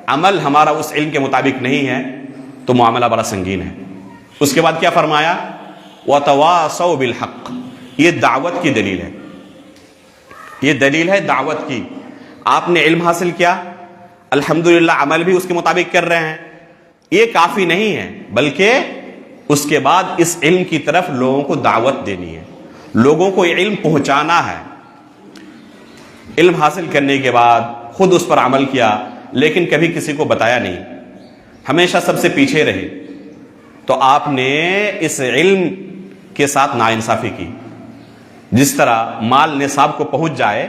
عمل ہمارا اس علم کے مطابق نہیں ہے تو معاملہ بڑا سنگین ہے۔ اس کے بعد کیا فرمایا؟ وَتَوَاصَوْا بِالْحَقِّ۔ یہ دعوت کی دلیل ہے، یہ دلیل ہے دعوت کی۔ آپ نے علم حاصل کیا، الحمدللہ عمل بھی اس کے مطابق کر رہے ہیں، یہ کافی نہیں ہے، بلکہ اس کے بعد اس علم کی طرف لوگوں کو دعوت دینی ہے، لوگوں کو یہ علم پہنچانا ہے۔ علم حاصل کرنے کے بعد خود اس پر عمل کیا لیکن کبھی کسی کو بتایا نہیں، ہمیشہ سب سے پیچھے رہے، تو آپ نے اس علم کے ساتھ ناانصافی کی۔ جس طرح مال نصاب کو پہنچ جائے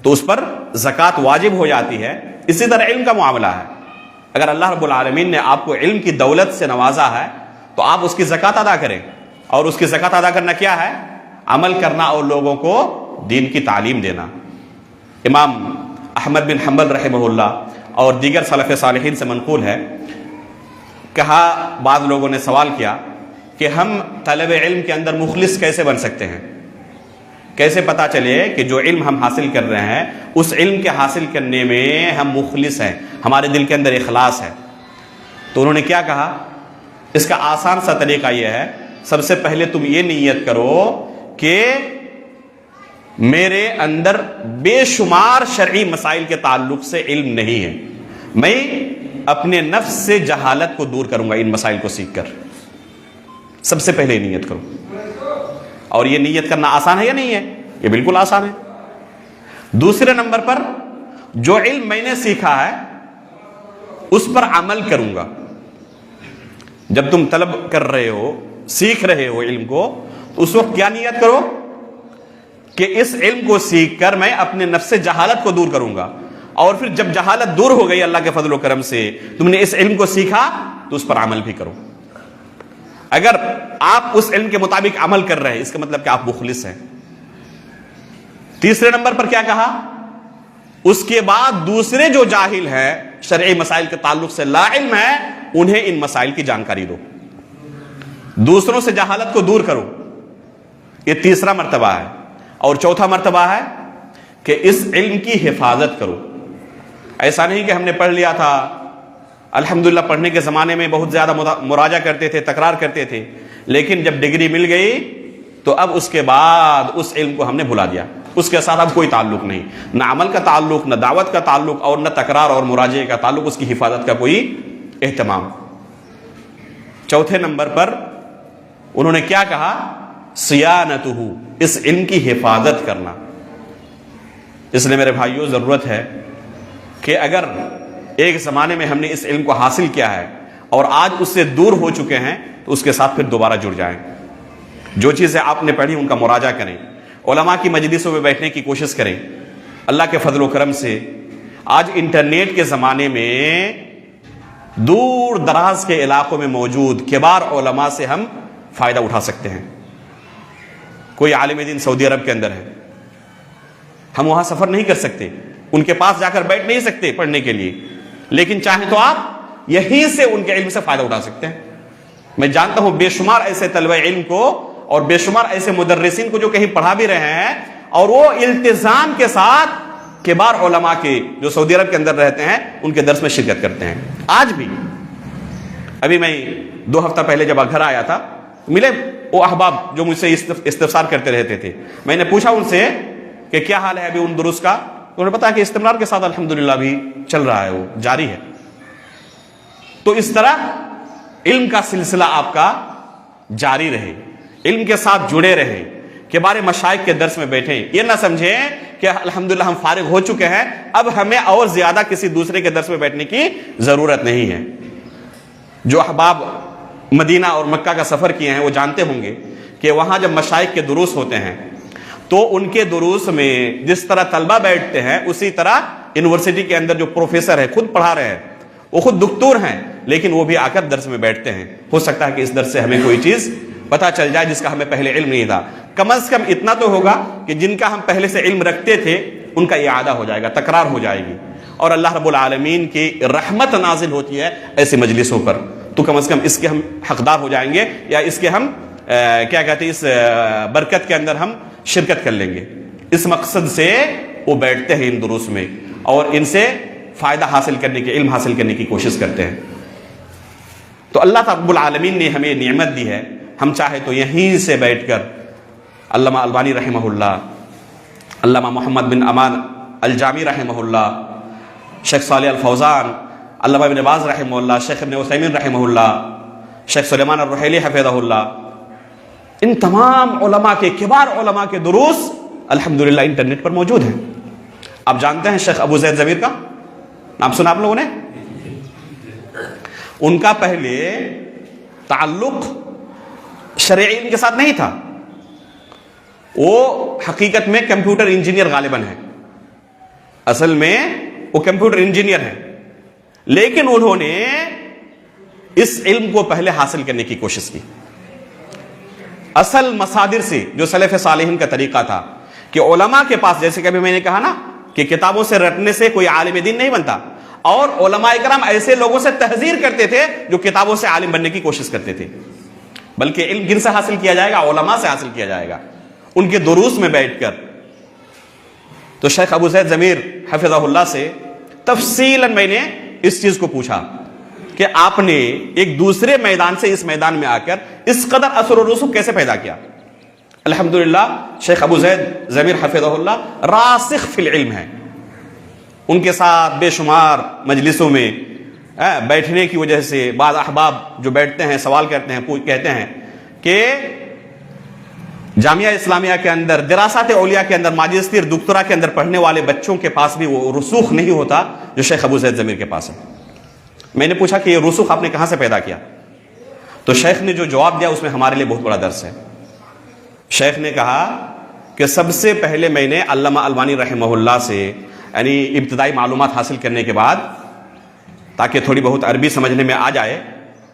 تو اس پر زکوٰۃ واجب ہو جاتی ہے، اسی طرح علم کا معاملہ ہے۔ اگر اللہ رب العالمین نے آپ کو علم کی دولت سے نوازا ہے تو آپ اس کی زکوٰۃ ادا کریں، اور اس کی زکوٰۃ ادا کرنا کیا ہے؟ عمل کرنا اور لوگوں کو دین کی تعلیم دینا۔ امام احمد بن حنبل رحمہ اللہ اور دیگر سلف صالحین سے منقول ہے، کہا بعض لوگوں نے سوال کیا کہ ہم طلب علم کے اندر مخلص کیسے بن سکتے ہیں، کیسے پتا چلے کہ جو علم ہم حاصل کر رہے ہیں اس علم کے حاصل کرنے میں ہم مخلص ہیں، ہمارے دل کے اندر اخلاص ہے؟ تو انہوں نے کیا کہا؟ اس کا آسان سا طریقہ یہ ہے، سب سے پہلے تم یہ نیت کرو کہ میرے اندر بے شمار شرعی مسائل کے تعلق سے علم نہیں ہے، میں اپنے نفس سے جہالت کو دور کروں گا ان مسائل کو سیکھ کر۔ سب سے پہلے نیت کرو، اور یہ نیت کرنا آسان ہے یا نہیں ہے؟ یہ بالکل آسان ہے۔ دوسرے نمبر پر جو علم میں نے سیکھا ہے اس پر عمل کروں گا۔ جب تم طلب کر رہے ہو، سیکھ رہے ہو علم کو، تو اس وقت کیا نیت کرو کہ اس علم کو سیکھ کر میں اپنے نفس سے جہالت کو دور کروں گا، اور پھر جب جہالت دور ہو گئی اللہ کے فضل و کرم سے، تم نے اس علم کو سیکھا تو اس پر عمل بھی کرو۔ اگر آپ اس علم کے مطابق عمل کر رہے ہیں اس کا مطلب کہ آپ مخلص ہیں۔ تیسرے نمبر پر کیا کہا؟ اس کے بعد دوسرے جو جاہل ہیں، شرعی مسائل کے تعلق سے لا علم ہے، انہیں ان مسائل کی جانکاری دو، دوسروں سے جہالت کو دور کرو۔ یہ تیسرا مرتبہ ہے۔ اور چوتھا مرتبہ ہے کہ اس علم کی حفاظت کرو۔ ایسا نہیں کہ ہم نے پڑھ لیا تھا، الحمدللہ پڑھنے کے زمانے میں بہت زیادہ مراجعہ کرتے تھے، تکرار کرتے تھے، لیکن جب ڈگری مل گئی تو اب اس کے بعد اس علم کو ہم نے بھلا دیا، اس کے ساتھ اب کوئی تعلق نہیں، نہ عمل کا تعلق، نہ دعوت کا تعلق، اور نہ تکرار اور مراجعے کا تعلق، اس کی حفاظت کا کوئی اہتمام۔ چوتھے نمبر پر انہوں نے کیا کہا؟ صیانتہ، اس علم کی حفاظت کرنا۔ اس لیے میرے بھائیوں ضرورت ہے کہ اگر ایک زمانے میں ہم نے اس علم کو حاصل کیا ہے اور آج اس سے دور ہو چکے ہیں تو اس کے ساتھ پھر دوبارہ جڑ جائیں، جو چیزیں آپ نے پڑھی ان کا مراجعہ کریں، علماء کی مجلسوں میں بیٹھنے کی کوشش کریں۔ اللہ کے فضل و کرم سے آج انٹرنیٹ کے زمانے میں دور دراز کے علاقوں میں موجود کبار علماء سے ہم فائدہ اٹھا سکتے ہیں۔ کوئی عالم دین سعودی عرب کے اندر ہے، ہم وہاں سفر نہیں کر سکتے، ان کے پاس جا کر بیٹھ نہیں سکتے پڑھنے کے لیے، لیکن چاہیں تو آپ یہیں سے ان کے علم سے فائدہ اٹھا سکتے ہیں۔ میں جانتا ہوں بے شمار ایسے طلبہ علم کو اور بے شمار ایسے مدرسین کو جو کہیں پڑھا بھی رہے ہیں اور وہ التزام کے ساتھ کبار علماء کے جو سعودی عرب کے اندر رہتے ہیں ان کے درس میں شرکت کرتے ہیں آج بھی۔ ابھی میں 2 ہفتہ پہلے جب گھر آیا تھا ملے وہ احباب جو مجھ سے استفسار کرتے رہتے تھے، میں نے پوچھا ان سے کہ کیا حال ہے ابھی ان دروس کا، تو انہوں نے بتایا کہ استمرار کے ساتھ الحمدللہ بھی چل رہا ہے، وہ جاری ہے۔ تو اس طرح علم کا سلسلہ آپ کا جاری رہے، علم کے ساتھ جڑے رہے، کبار مشائخ کے درس میں بیٹھیں، یہ نہ سمجھیں کہ الحمدللہ ہم فارغ ہو چکے ہیں اب ہمیں اور زیادہ کسی دوسرے کے درس میں بیٹھنے کی ضرورت نہیں ہے۔ جو احباب مدینہ اور مکہ کا سفر کیے ہیں وہ جانتے ہوں گے کہ وہاں جب مشائخ کے دروس ہوتے ہیں تو ان کے دروس میں جس طرح طلبہ بیٹھتے ہیں اسی طرح یونیورسٹی کے اندر جو پروفیسر ہے خود پڑھا رہے ہیں، وہ خود دکتور ہیں، لیکن وہ بھی آ کر درس میں بیٹھتے ہیں۔ ہو سکتا ہے کہ اس درس سے ہمیں کوئی چیز پتا چل جائے جس کا ہمیں پہلے علم نہیں تھا، کم از کم اتنا تو ہوگا کہ جن کا ہم پہلے سے علم رکھتے تھے ان کا اعادہ ہو جائے گا، تکرار ہو جائے گی، اور اللہ رب العالمین کی رحمت نازل ہوتی ہے ایسی مجلسوں پر، تو کم از کم اس کے ہم حقدار ہو جائیں گے، یا اس کے ہم کیا کہتے ہیں اس برکت کے اندر ہم شرکت کر لیں گے۔ اس مقصد سے وہ بیٹھتے ہیں ان دروس میں اور ان سے فائدہ حاصل کرنے کے، علم حاصل کرنے کی کوشش کرتے ہیں۔ تو اللہ رب العالمین نے ہمیں نعمت دی ہے، ہم چاہے تو یہیں سے بیٹھ کر علامہ البانی رحمہ اللہ، علامہ محمد بن امان الجامی رحمہ اللہ، شیخ صالح الفوزان، علامہ ابن باز رحمہ اللہ، شیخ ابن عثیمین رحمہ اللہ، شیخ سلیمان الرحیلی حفظہ اللہ، ان تمام علماء کے کبار علماء کے دروس الحمدللہ انٹرنیٹ پر موجود ہیں۔ آپ جانتے ہیں شیخ ابو زید ضمیر کا نام سنا آپ لوگوں نے؟ ان کا پہلے تعلق شرعی علم کے ساتھ نہیں تھا، وہ حقیقت میں کمپیوٹر انجینئر غالباً ہے، اصل میں وہ کمپیوٹر انجینئر ہے، لیکن انہوں نے اس علم کو پہلے حاصل کرنے کی کوشش کی اصل مصادر سے، جو سلف صالحین کا طریقہ تھا کہ علماء کے پاس، جیسے کہ ابھی میں نے کہا نا کہ کتابوں سے رٹنے سے کوئی عالم دین نہیں بنتا، اور علماء کرام ایسے لوگوں سے تحذیر کرتے تھے جو کتابوں سے عالم بننے کی کوشش کرتے تھے، بلکہ علم کن سے حاصل کیا جائے گا؟ علماء سے حاصل کیا جائے گا، ان کے دروس میں بیٹھ کر۔ تو شیخ ابو زید ضمیر حفظہ اللہ سے تفصیلاً میں نے اس چیز کو پوچھا کہ آپ نے ایک دوسرے میدان سے اس میدان میں آ کر اس قدر اثر و رسوخ کیسے پیدا کیا؟ الحمدللہ شیخ ابو زید ضمیر حفظہ اللہ راسخ فی العلم ہے، ان کے ساتھ بے شمار مجلسوں میں بیٹھنے کی وجہ سے بعض احباب جو بیٹھتے ہیں سوال کرتے ہیں، کہتے ہیں کہ جامعہ اسلامیہ کے اندر، دراسات اولیاء کے اندر، ماجسٹر دکتورا کے اندر پڑھنے والے بچوں کے پاس بھی وہ رسوخ نہیں ہوتا جو شیخ ابو زید ضمیر کے پاس ہے۔ میں نے پوچھا کہ یہ رسوخ آپ نے کہاں سے پیدا کیا؟ تو شیخ نے جو جواب دیا اس میں ہمارے لیے بہت بڑا درس ہے۔ شیخ نے کہا کہ سب سے پہلے میں نے علامہ البانی رحمہ اللہ سے یعنی ابتدائی معلومات حاصل کرنے کے بعد، تاکہ تھوڑی بہت عربی سمجھنے میں آ جائے،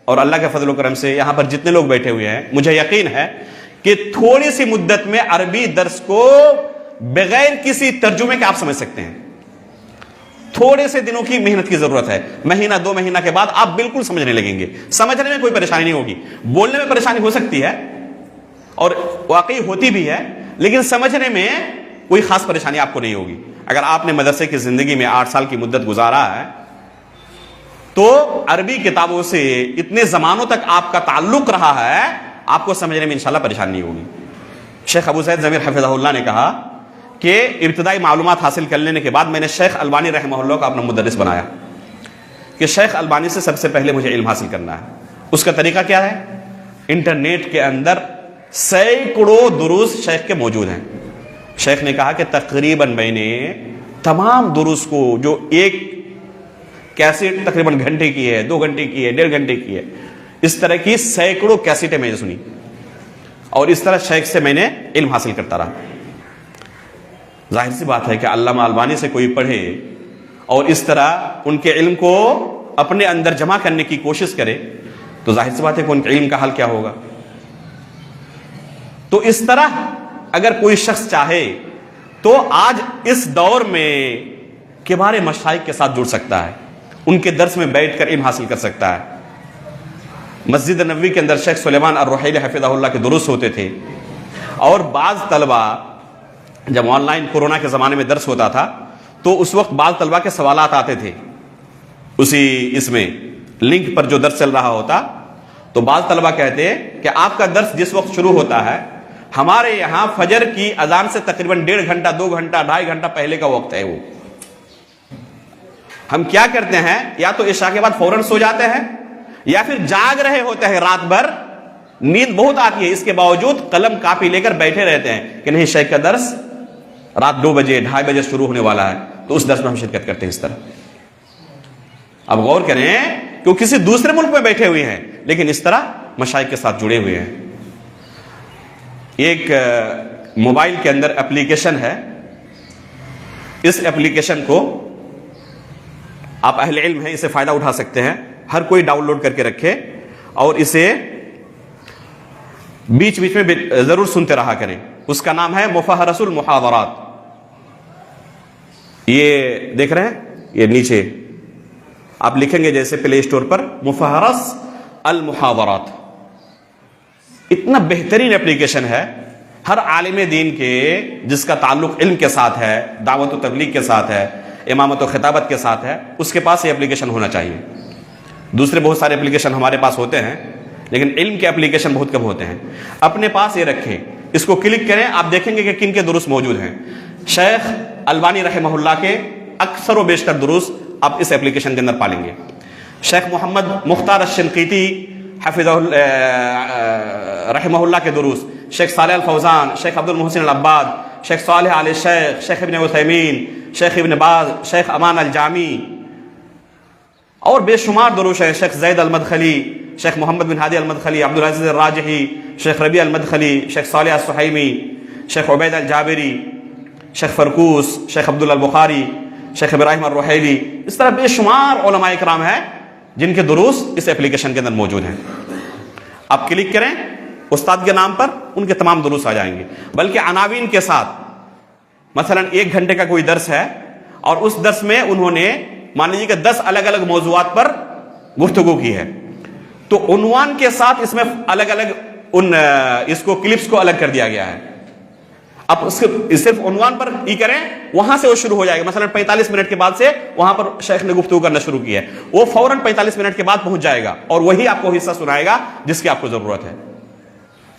اور اللہ کے فضل و کرم سے یہاں پر جتنے لوگ بیٹھے ہوئے ہیں مجھے یقین ہے کہ تھوڑی سی مدت میں عربی درس کو بغیر کسی ترجمے کے آپ سمجھ سکتے ہیں. تھوڑے سے دنوں کی محنت کی ضرورت ہے، مہینہ 2 مہینہ کے بعد آپ بالکل سمجھنے لگیں گے. سمجھنے میں کوئی پریشانی نہیں ہوگی، بولنے میں پریشانی ہو سکتی ہے اور واقعی ہوتی بھی ہے، لیکن سمجھنے میں کوئی خاص پریشانی آپ کو نہیں ہوگی. اگر آپ نے مدرسے کی زندگی میں 8 سال کی مدت گزارا ہے تو عربی کتابوں سے اتنے زمانوں تک آپ کا تعلق رہا ہے، آپ کو سمجھنے میں انشاءاللہ پریشانی نہیں ہوگی. شیخ ابو زید ضمیر حفظہ اللہ نے کہا کہ ابتدائی معلومات حاصل کر لینے کے بعد میں نے شیخ البانی رحمہ اللہ کو اپنا مدرس بنایا کہ شیخ البانی سے سب سے پہلے مجھے علم حاصل کرنا ہے. اس کا طریقہ کیا ہے؟ انٹرنیٹ کے اندر سینکڑوں دروس شیخ کے موجود ہیں. شیخ نے کہا کہ تقریباً میں نے تمام دروس کو، جو ایک کیسٹ تقریباً گھنٹے کی ہے، 2 گھنٹے کی ہے، 1.5 گھنٹے کی ہے، اس طرح کی سینکڑوں کیسٹیں میں نے سنی، اور اس طرح شیخ سے میں نے علم حاصل کرتا رہا. ظاہر سی بات ہے کہ علامہ البانی سے کوئی پڑھے اور اس طرح ان کے علم کو اپنے اندر جمع کرنے کی کوشش کرے تو ظاہر سی بات ہے کہ ان کے علم کا حال کیا ہوگا. تو اس طرح اگر کوئی شخص چاہے تو آج اس دور میں کبار مشائخ کے ساتھ جڑ سکتا ہے، ان کے درس میں بیٹھ کر علم حاصل کر سکتا ہے. مسجد نبوی کے اندر شیخ سلیمان الرحیلی حفظہ اللہ کے دروس ہوتے تھے، اور بعض طلبہ جب آن لائن کورونا کے زمانے میں درس ہوتا تھا تو اس وقت بعض طلبہ کے سوالات آتے تھے اسی اس میں لنک پر جو درس چل رہا ہوتا، تو بعض طلبہ کہتے کہ آپ کا درس جس وقت شروع ہوتا ہے ہمارے یہاں فجر کی اذان سے تقریباً 1.5 گھنٹہ 2 گھنٹہ 2.5 گھنٹہ پہلے کا وقت ہے. وہ ہم کیا کرتے ہیں، یا تو عشاء کے بعد فوراً سو جاتے ہیں یا پھر جاگ رہے ہوتے ہیں، رات بھر نیند بہت آتی ہے، اس کے باوجود قلم کاپی لے کر بیٹھے رہتے ہیں کہ نہیں شیخ کا درس رات 2 بجے 2:30 بجے شروع ہونے والا ہے، تو اس درس میں ہم شرکت کرتے ہیں. اس طرح اب غور کریں کہ وہ کسی دوسرے ملک میں بیٹھے ہوئے ہیں لیکن اس طرح مشائخ کے ساتھ جڑے ہوئے ہیں. ایک موبائل کے اندر اپلیکیشن ہے، اس اپلیکیشن کو آپ اہل علم ہیں اسے فائدہ اٹھا سکتے ہیں، ہر کوئی ڈاؤن لوڈ کر کے رکھے اور اسے بیچ بیچ میں ضرور سنتے رہا کریں. اس کا نام ہے مفہرس المحاضرات. یہ دیکھ رہے ہیں، یہ نیچے آپ لکھیں گے جیسے پلے اسٹور پر مفہرس المحاضرات. اتنا بہترین اپلیکیشن ہے، ہر عالم دین کے جس کا تعلق علم کے ساتھ ہے، دعوت و تبلیغ کے ساتھ ہے، امامت و خطابت کے ساتھ ہے، اس کے پاس یہ اپلیکیشن ہونا چاہیے. دوسرے بہت سارے اپلیکیشن ہمارے پاس ہوتے ہیں لیکن علم کے اپلیکیشن بہت کم ہوتے ہیں. اپنے پاس یہ رکھیں، اس کو کلک کریں، آپ دیکھیں گے کہ کن کے دروس موجود ہیں. شیخ البانی رحمہ اللہ کے اکثر و بیشتر دروس آپ اس اپلیکیشن کے اندر پالیں گے. شیخ محمد مختار الشنقیطی حفظہ رحمہ اللہ کے دروس، شیخ صالح الفوزان، شیخ عبد المحسن العباد، شیخ صالح آل شیخ، شیخ ابن عثیمین، شیخ ابن باز، شیخ امان الجامی، اور بے شمار دروس ہیں. شیخ زید المدخلی، شیخ محمد بن ہادی المدخلی، عبد العزیز الراجحی، شیخ ربیع المدخلی، شیخ صالح السحیمی، شیخ عبید الجابری، شیخ فرکوس، شیخ عبداللہ البخاری، شیخ ابراہیم الرحیلی. اس طرح بے شمار علماء اکرام ہیں جن کے دروس اس اپلیکیشن کے اندر موجود ہیں. آپ کلک کریں استاد کے نام پر، ان کے تمام دروس آ جائیں گے، بلکہ عناوین کے ساتھ. مثلا 1 گھنٹے کا کوئی درس ہے اور اس درس میں انہوں نے مان لیجیے کہ 10 الگ الگ موضوعات پر گفتگو کی ہے، تو عنوان کے ساتھ اس میں الگ الگ اس کو کلپس کو الگ کر دیا گیا ہے. اب اس کے صرف عنوان پر ہی کریں، وہاں سے وہ شروع ہو جائے گا. مثلا 45 منٹ کے بعد سے وہاں پر شیخ نے گفتگو کرنا شروع کی ہے، وہ فوراً 45 منٹ کے بعد پہنچ جائے گا اور وہی آپ کو حصہ سنائے گا جس کی آپ کو ضرورت ہے.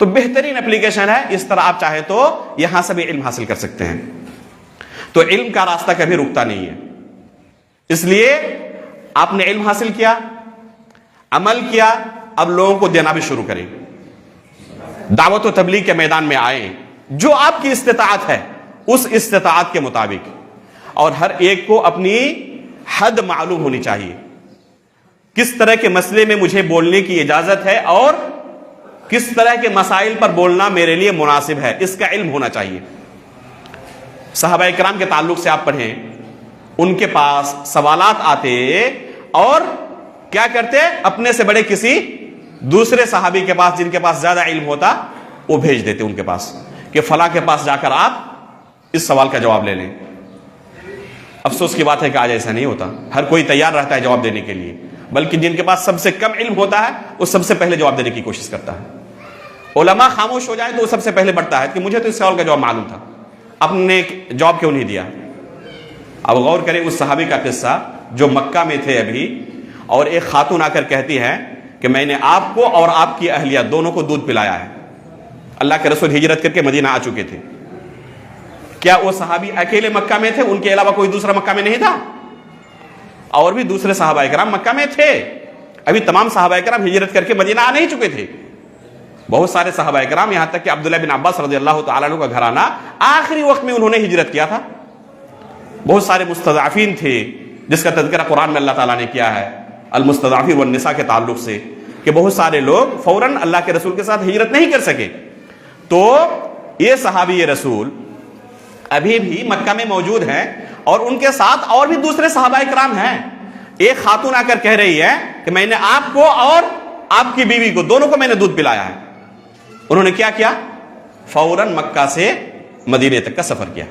تو بہترین اپلیکیشن ہے. اس طرح آپ چاہیں تو یہاں سے بھی علم حاصل کر سکتے ہیں. تو علم کا راستہ کبھی رکتا نہیں ہے. اس لیے آپ نے علم حاصل کیا، عمل کیا، اب لوگوں کو دینا بھی شروع کریں. دعوت و تبلیغ کے میدان میں آئیں، جو آپ کی استطاعت ہے اس استطاعت کے مطابق، اور ہر ایک کو اپنی حد معلوم ہونی چاہیے. کس طرح کے مسئلے میں مجھے بولنے کی اجازت ہے اور کس طرح کے مسائل پر بولنا میرے لیے مناسب ہے، اس کا علم ہونا چاہیے. صحابہ کرام کے تعلق سے آپ پڑھیں، ان کے پاس سوالات آتے اور کیا کرتے، اپنے سے بڑے کسی دوسرے صحابی کے پاس جن کے پاس زیادہ علم ہوتا وہ بھیج دیتے ان کے پاس کہ فلاں کے پاس جا کر آپ اس سوال کا جواب لے لیں۔ افسوس کی بات ہے کہ آج ایسا نہیں ہوتا، ہر کوئی تیار رہتا ہے جواب دینے کے لیے، بلکہ جن کے پاس سب سے کم علم ہوتا ہے وہ سب سے پہلے جواب دینے کی کوشش کرتا ہے۔ علماء خاموش ہو جائے تو وہ سب سے پہلے بڑھتا ہے کہ مجھے تو اس سوال کا جواب معلوم تھا، آپ نے جواب کیوں نہیں دیا؟ اب غور کریں اس صحابی کا قصہ جو مکہ میں تھے ابھی، اور ایک خاتون آ کر کہتی ہے کہ میں نے آپ کو اور آپ کی اہلیہ دونوں کو دودھ پلایا ہے۔ اللہ کے رسول ہجرت کر کے مدینہ آ چکے تھے، کیا وہ صحابی اکیلے مکہ میں تھے؟ ان کے علاوہ کوئی دوسرا مکہ میں نہیں تھا؟ اور بھی دوسرے صحابہ کرام مکہ میں تھے، ابھی تمام صحابہ کرام ہجرت کر کے مدینہ آ نہیں چکے تھے۔ بہت سارے صحابہ کرام، یہاں تک کہ عبداللہ بن عباس رضی اللہ تعالیٰ عنہ کا گھرانہ آخری وقت میں انہوں نے ہجرت کیا تھا۔ بہت سارے مستضعفین تھے جس کا تذکرہ قرآن میں اللہ تعالیٰ نے کیا ہے المستضعفین والنساء کے تعلق سے، کہ بہت سارے لوگ فوراً اللہ کے رسول کے ساتھ ہجرت نہیں کر سکے۔ تو یہ صحابی رسول ابھی بھی مکہ میں موجود ہیں اور ان کے ساتھ اور بھی دوسرے صحابہ کرام ہیں۔ ایک خاتون آ کر کہہ رہی ہے کہ میں نے آپ کو اور آپ کی بیوی کو دونوں کو میں نے دودھ پلایا ہے۔ انہوں نے کیا کیا؟ فوراً مکہ سے مدینے تک کا سفر کیا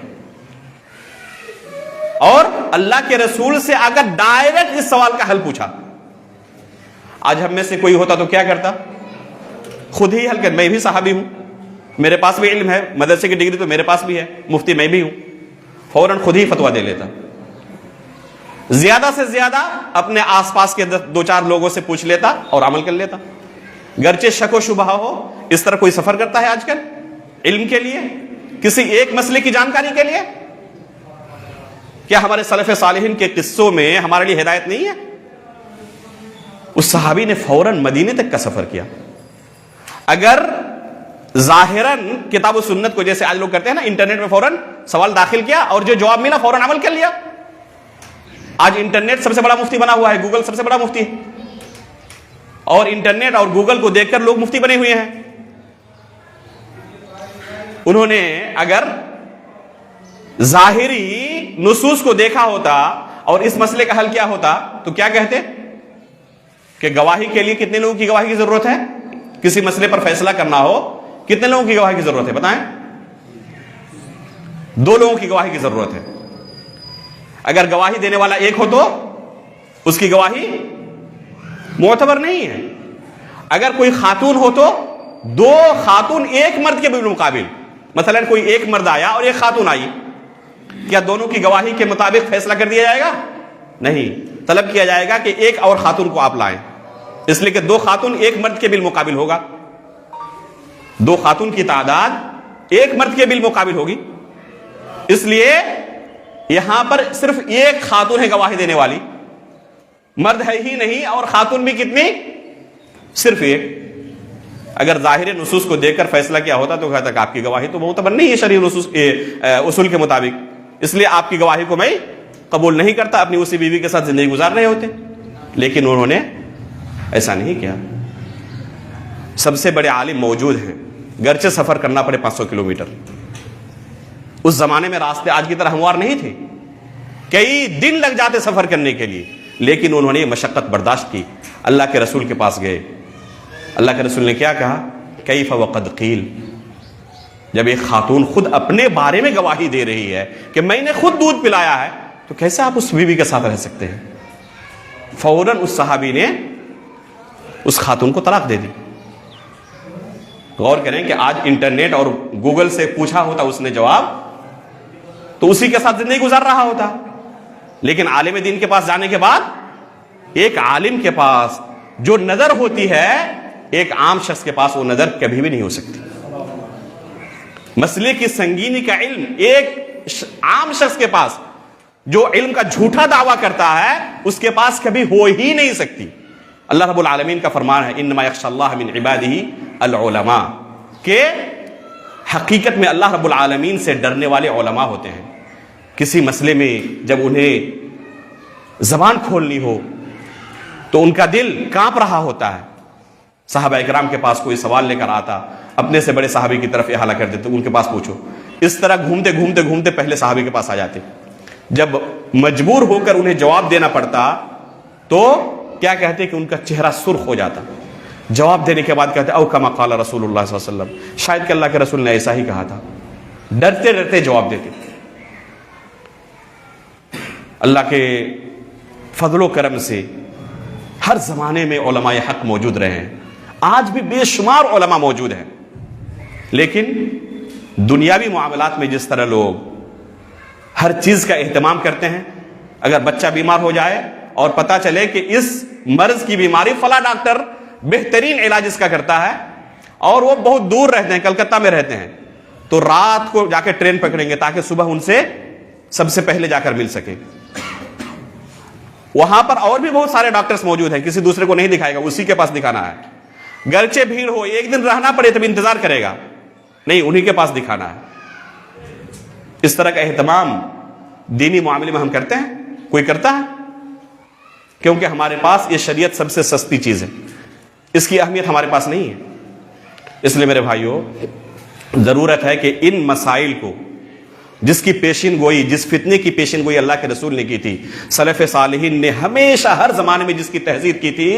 اور اللہ کے رسول سے آ کر ڈائریکٹ اس سوال کا حل پوچھا۔ آج ہم میں سے کوئی ہوتا تو کیا کرتا؟ خود ہی حل کر، میں بھی صحابی ہوں، میرے پاس بھی علم ہے، مدرسے کی ڈگری تو میرے پاس بھی ہے، مفتی میں بھی ہوں، فوراً خود ہی فتویٰ دے لیتا۔ زیادہ سے زیادہ اپنے آس پاس کے دو چار لوگوں سے پوچھ لیتا اور عمل کر لیتا، گرچہ شک و شبہ ہو۔ اس طرح کوئی سفر کرتا ہے آج کل علم کے لیے، کسی ایک مسئلے کی جانکاری کے لیے؟ کیا ہمارے سلف صالحین کے قصوں میں ہمارے لیے ہدایت نہیں ہے؟ اس صحابی نے فوراً مدینے تک کا سفر کیا۔ اگر ظاہراً کتاب و سنت کو جیسے آج لوگ کرتے ہیں نا، انٹرنیٹ میں فوراً سوال داخل کیا اور جو جواب ملا فوراً عمل کر لیا۔ آج انٹرنیٹ سب سے بڑا مفتی بنا ہوا ہے، گوگل سب سے بڑا مفتی ہے، اور انٹرنیٹ اور گوگل کو دیکھ کر لوگ مفتی بنے ہوئے ہیں۔ انہوں نے اگر ظاہری نصوص کو دیکھا ہوتا اور اس مسئلے کا حل کیا ہوتا تو کیا کہتے کہ گواہی کے لیے کتنے لوگوں کی گواہی کی ضرورت ہے؟ کسی مسئلے پر فیصلہ کرنا ہو کتنے لوگوں کی گواہی کی ضرورت ہے بتائیں؟ 2 لوگوں کی گواہی کی ضرورت ہے۔ اگر گواہی دینے والا ایک ہو تو اس کی گواہی معتبر نہیں ہے۔ اگر کوئی خاتون ہو تو 2 خاتون ایک مرد کے بالمقابل، مثلا کوئی ایک مرد آیا اور ایک خاتون آئی، کیا دونوں کی گواہی کے مطابق فیصلہ کر دیا جائے گا؟ نہیں، طلب کیا جائے گا کہ ایک اور خاتون کو آپ لائیں، اس لیے کہ 2 خاتون ایک مرد کے بالمقابل ہوگا، 2 خاتون کی تعداد ایک مرد کے بالمقابل ہوگی، اس لیے یہاں پر صرف ایک خاتون ہے گواہی دینے والی، مرد ہے ہی نہیں، اور خاتون بھی کتنی؟ صرف ایک۔ اگر ظاہر نصوص کو دیکھ کر فیصلہ کیا ہوتا تو کہتا کہ آپ کی گواہی تو معتبر نہیں ہے شرعی اصول کے مطابق، اس لیے آپ کی گواہی کو میں قبول نہیں کرتا، اپنی اسی بیوی کے ساتھ زندگی گزار رہے ہوتے۔ لیکن انہوں نے ایسا نہیں کیا۔ سب سے بڑے عالم موجود ہیں، گرچہ سفر کرنا پڑے 500 کلومیٹر۔ اس زمانے میں راستے آج کی طرح ہموار نہیں تھے، کئی دن لگ جاتے سفر کرنے کے لیے، لیکن انہوں نے یہ مشقت برداشت کی، اللہ کے رسول کے پاس گئے۔ اللہ کے رسول نے کیا کہا؟ کیف وقد قیل۔ جب ایک خاتون خود اپنے بارے میں گواہی دے رہی ہے کہ میں نے خود دودھ پلایا ہے تو کیسے آپ اس بیوی کے ساتھ رہ سکتے ہیں؟ فوراً اس صحابی نے اس خاتون کو طلاق دے دی۔ غور کریں کہ آج انٹرنیٹ اور گوگل سے پوچھا ہوتا اس نے جواب تو اسی کے ساتھ زندگی گزار رہا ہوتا، لیکن عالم دین کے پاس جانے کے بعد ایک عالم کے پاس جو نظر ہوتی ہے ایک عام شخص کے پاس وہ نظر کبھی بھی نہیں ہو سکتی۔ مسئلے کی سنگینی کا علم ایک عام شخص کے پاس جو علم کا جھوٹا دعویٰ کرتا ہے اس کے پاس کبھی ہو ہی نہیں سکتی۔ اللہ رب العالمین کا فرمان ہے انما یخشی اللہ من عبادہ العلماء، کہ حقیقت میں اللہ رب العالمین سے ڈرنے والے علماء ہوتے ہیں۔ کسی مسئلے میں جب انہیں زبان کھولنی ہو تو ان کا دل کانپ رہا ہوتا ہے۔ صحابہ اکرام کے پاس کوئی سوال لے کر آتا، اپنے سے بڑے صحابی کی طرف احالہ کر دیتے، ان کے پاس پوچھو، اس طرح گھومتے گھومتے گھومتے پہلے صحابی کے پاس آ جاتے. جب مجبور ہو کر انہیں جواب دینا پڑتا تو کیا کہتے کہ ان کا چہرہ سرخ ہو جاتا. جواب دینے کے بعد کہتے او کما قال رسول اللہ صلی اللہ علیہ وسلم, شاید کہ اللہ کے رسول نے ایسا ہی کہا تھا. ڈرتے ڈرتے جواب دیتے. اللہ کے فضل و کرم سے ہر زمانے میں علماء حق موجود رہے ہیں. آج بھی بے شمار علماء موجود ہیں, لیکن دنیاوی معاملات میں جس طرح لوگ ہر چیز کا اہتمام کرتے ہیں, اگر بچہ بیمار ہو جائے اور پتا چلے کہ اس مرض کی بیماری فلاں ڈاکٹر بہترین علاج اس کا کرتا ہے اور وہ بہت دور رہتے ہیں, کلکتہ میں رہتے ہیں, تو رات کو جا کے ٹرین پکڑیں گے تاکہ صبح ان سے سب سے پہلے جا کر مل سکے. وہاں پر اور بھی بہت سارے ڈاکٹرز موجود ہیں, کسی دوسرے کو نہیں دکھائے گا, اسی کے پاس دکھانا ہے. گرچہ بھیڑ ہو, ایک دن رہنا پڑے تب انتظار کرے گا, نہیں انہی کے پاس دکھانا ہے. اس طرح کا اہتمام دینی معاملے میں ہم کرتے ہیں؟ کوئی کرتا ہے؟ کیونکہ ہمارے پاس یہ شریعت سب سے سستی چیز ہے, اس کی اہمیت ہمارے پاس نہیں ہے. اس لیے میرے بھائیوں, ضرورت ہے کہ ان مسائل کو, جس کی پیشین گوئی, جس فتنے کی پیشین گوئی اللہ کے رسول نے کی تھی, سلف صالحین نے ہمیشہ ہر زمانے میں جس کی تحذیر کی تھی,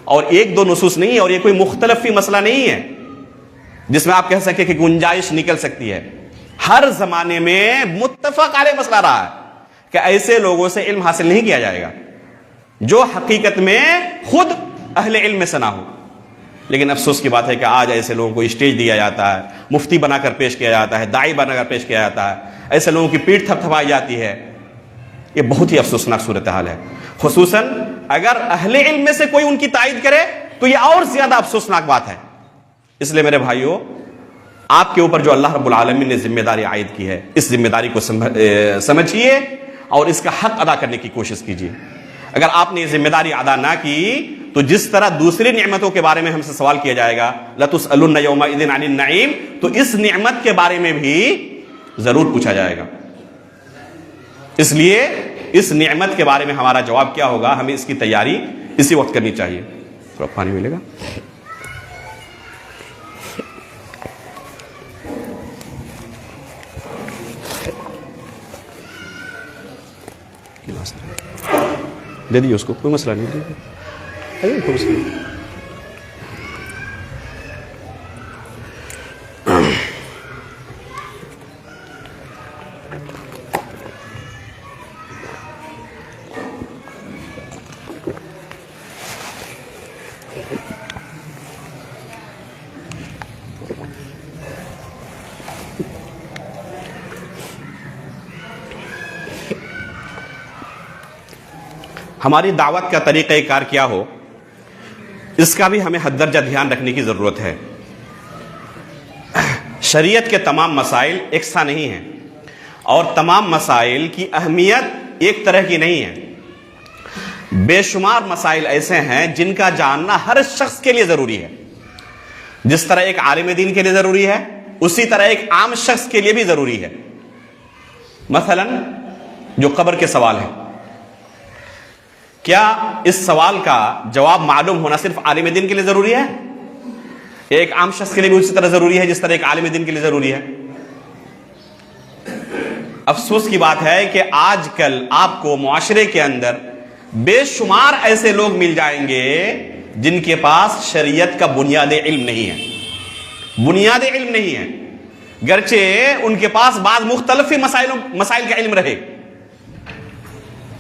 اور ایک دو نصوص نہیں ہے, اور یہ کوئی مختلفی مسئلہ نہیں ہے جس میں آپ کہہ سکیں کہ گنجائش نکل سکتی ہے. ہر زمانے میں متفق علیہ مسئلہ رہا ہے کہ ایسے لوگوں سے علم حاصل نہیں کیا جائے گا جو حقیقت میں خود اہل علم میں سے نہ ہو. لیکن افسوس کی بات ہے کہ آج ایسے لوگوں کو اسٹیج دیا جاتا ہے, مفتی بنا کر پیش کیا جاتا ہے, داعی بنا کر پیش کیا جاتا ہے, ایسے لوگوں کی پیٹھ تھپ تھپائی جاتی ہے. یہ بہت ہی افسوسناک صورتحال ہے. خصوصاً اگر اہل علم میں سے کوئی ان کی تائید کرے تو یہ اور زیادہ افسوسناک بات ہے. اس لیے میرے بھائیوں, آپ کے اوپر جو اللہ رب العالمین نے ذمہ داری عائد کی ہے, اس ذمہ داری کو سمجھیے اور اس کا حق ادا کرنے کی کوشش کیجیے. اگر آپ نے یہ ذمہ داری ادا نہ کی تو جس طرح دوسری نعمتوں کے بارے میں ہم سے سوال کیا جائے گا, لَتُسْأَلُنَّ يَوْمَئِذٍ عَنِ النَّعِيمِ, تو اس نعمت کے بارے میں بھی ضرور پوچھا جائے گا. اس لیے اس نعمت کے بارے میں ہمارا جواب کیا ہوگا, ہمیں اس کی تیاری اسی وقت کرنی چاہیے. تھوڑا پانی ملے گا. دے دیجیے اس کو, کوئی مسئلہ نہیں. کوئی مسئلہ نہیں. ہماری دعوت کا طریقہ کار کیا ہو, اس کا بھی ہمیں حد درجہ دھیان رکھنے کی ضرورت ہے. شریعت کے تمام مسائل یکساں نہیں ہیں, اور تمام مسائل کی اہمیت ایک طرح کی نہیں ہے. بے شمار مسائل ایسے ہیں جن کا جاننا ہر شخص کے لیے ضروری ہے. جس طرح ایک عالم دین کے لیے ضروری ہے, اسی طرح ایک عام شخص کے لیے بھی ضروری ہے. مثلا جو قبر کے سوال ہیں, کیا اس سوال کا جواب معلوم ہونا صرف عالم دین کے لیے ضروری ہے؟ ایک عام شخص کے لیے بھی اسی طرح ضروری ہے جس طرح ایک عالم دین کے لیے ضروری ہے؟ افسوس کی بات ہے کہ آج کل آپ کو معاشرے کے اندر بے شمار ایسے لوگ مل جائیں گے جن کے پاس شریعت کا بنیاد علم نہیں ہے. بنیاد علم نہیں ہے, گرچہ ان کے پاس بعض مختلف مسائل کا علم رہے.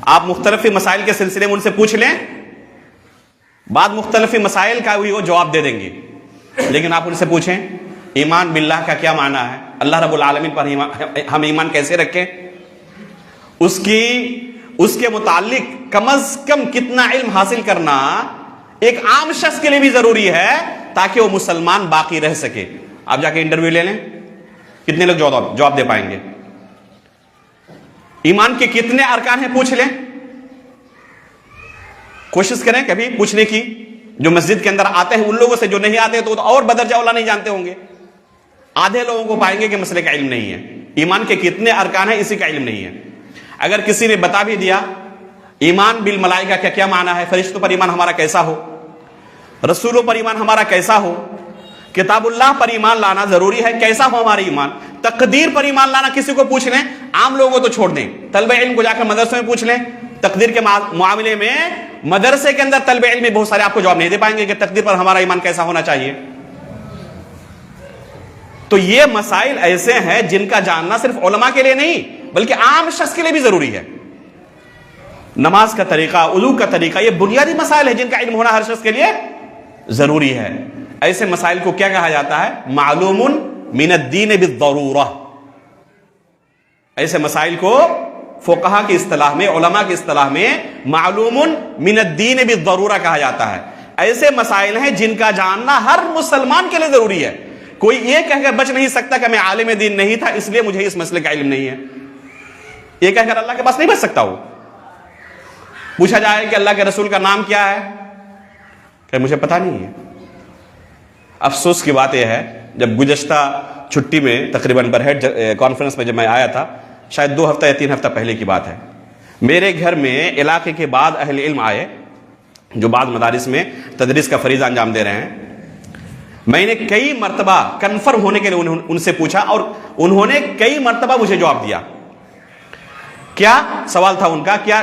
آپ مختلف مسائل کے سلسلے میں ان سے پوچھ لیں, بعض مختلف مسائل کا وہ جواب دے دیں گے. لیکن آپ ان سے پوچھیں ایمان باللہ کا کیا معنی ہے, اللہ رب العالمین پر ہم ایمان کیسے رکھیں, اس کے متعلق کم از کم کتنا علم حاصل کرنا ایک عام شخص کے لیے بھی ضروری ہے تاکہ وہ مسلمان باقی رہ سکے. آپ جا کے انٹرویو لے لیں, کتنے لوگ جواب دے پائیں گے؟ ایمان کے کتنے ارکان ہیں پوچھ لیں, کوشش کریں کبھی پوچھنے کی. جو مسجد کے اندر آتے ہیں ان لوگوں سے, جو نہیں آتے تو اور بدرجہ اولا نہیں جانتے ہوں گے. آدھے لوگوں کو پائیں گے کہ مسئلے کا علم نہیں ہے, ایمان کے کتنے ارکان ہیں اسی کا علم نہیں ہے. اگر کسی نے بتا بھی دیا ایمان بالملائکہ کا کیا معنی ہے, فرشتوں پر ایمان ہمارا کیسا ہو, رسولوں پر ایمان ہمارا کیسا ہو, کتاب اللہ پر ایمان لانا ضروری ہے, کیسا ہو ہمارا ایمان, تقدیر پر ایمان لانا کسی کو پوچھ لیں، عام لوگوں کو تو چھوڑ دیں، طلبہ علم کو جا کر مدرسوں میں پوچھ لیں، تقدیر کے معاملے میں مدرسے کے اندر طلبہ علم میں بہت سارے آپ کو جواب نہیں دے پائیں گے کہ تقدیر پر ہمارا ایمان کیسا ہونا چاہیے۔ تو یہ مسائل ایسے ہیں جن کا جاننا صرف علماء کے لیے نہیں بلکہ عام شخص کے لیے بھی ضروری ہے۔ نماز کا طریقہ، وضو کا طریقہ، یہ بنیادی مسائل ہیں جن کا علم ہونا ہر شخص کے لیے ضروری ہے۔ ایسے مسائل کو کیا کہا جاتا ہے؟ معلوم من الدین بالضرورہ۔ ایسے مسائل کو فقہا کی اصطلاح میں، علماء کی اصطلاح میں معلوم من الدین بالضرورہ کہا جاتا ہے۔ ایسے مسائل ہیں جن کا جاننا ہر مسلمان کے لیے ضروری ہے۔ کوئی یہ کہہ کر بچ نہیں سکتا کہ میں عالم دین نہیں تھا اس لیے مجھے اس مسئلے کا علم نہیں ہے، یہ کہہ کر اللہ کے پاس نہیں بچ سکتا۔ وہ پوچھا جائے کہ اللہ کے رسول کا نام کیا ہے، کہ مجھے پتا نہیں ہے۔ افسوس کی بات یہ ہے، جب گزشتہ چھٹی میں تقریباً برہیٹ کانفرنس میں جب میں آیا تھا، شاید 2 ہفتہ یا 3 ہفتہ پہلے کی بات ہے، میرے گھر میں علاقے کے بعد اہل علم آئے جو بعض مدارس میں تدریس کا فریضہ انجام دے رہے ہیں۔ میں نے کئی مرتبہ کنفرم ہونے کے لیے ان سے پوچھا اور انہوں نے کئی مرتبہ مجھے جواب دیا۔ کیا سوال تھا ان کا؟ کیا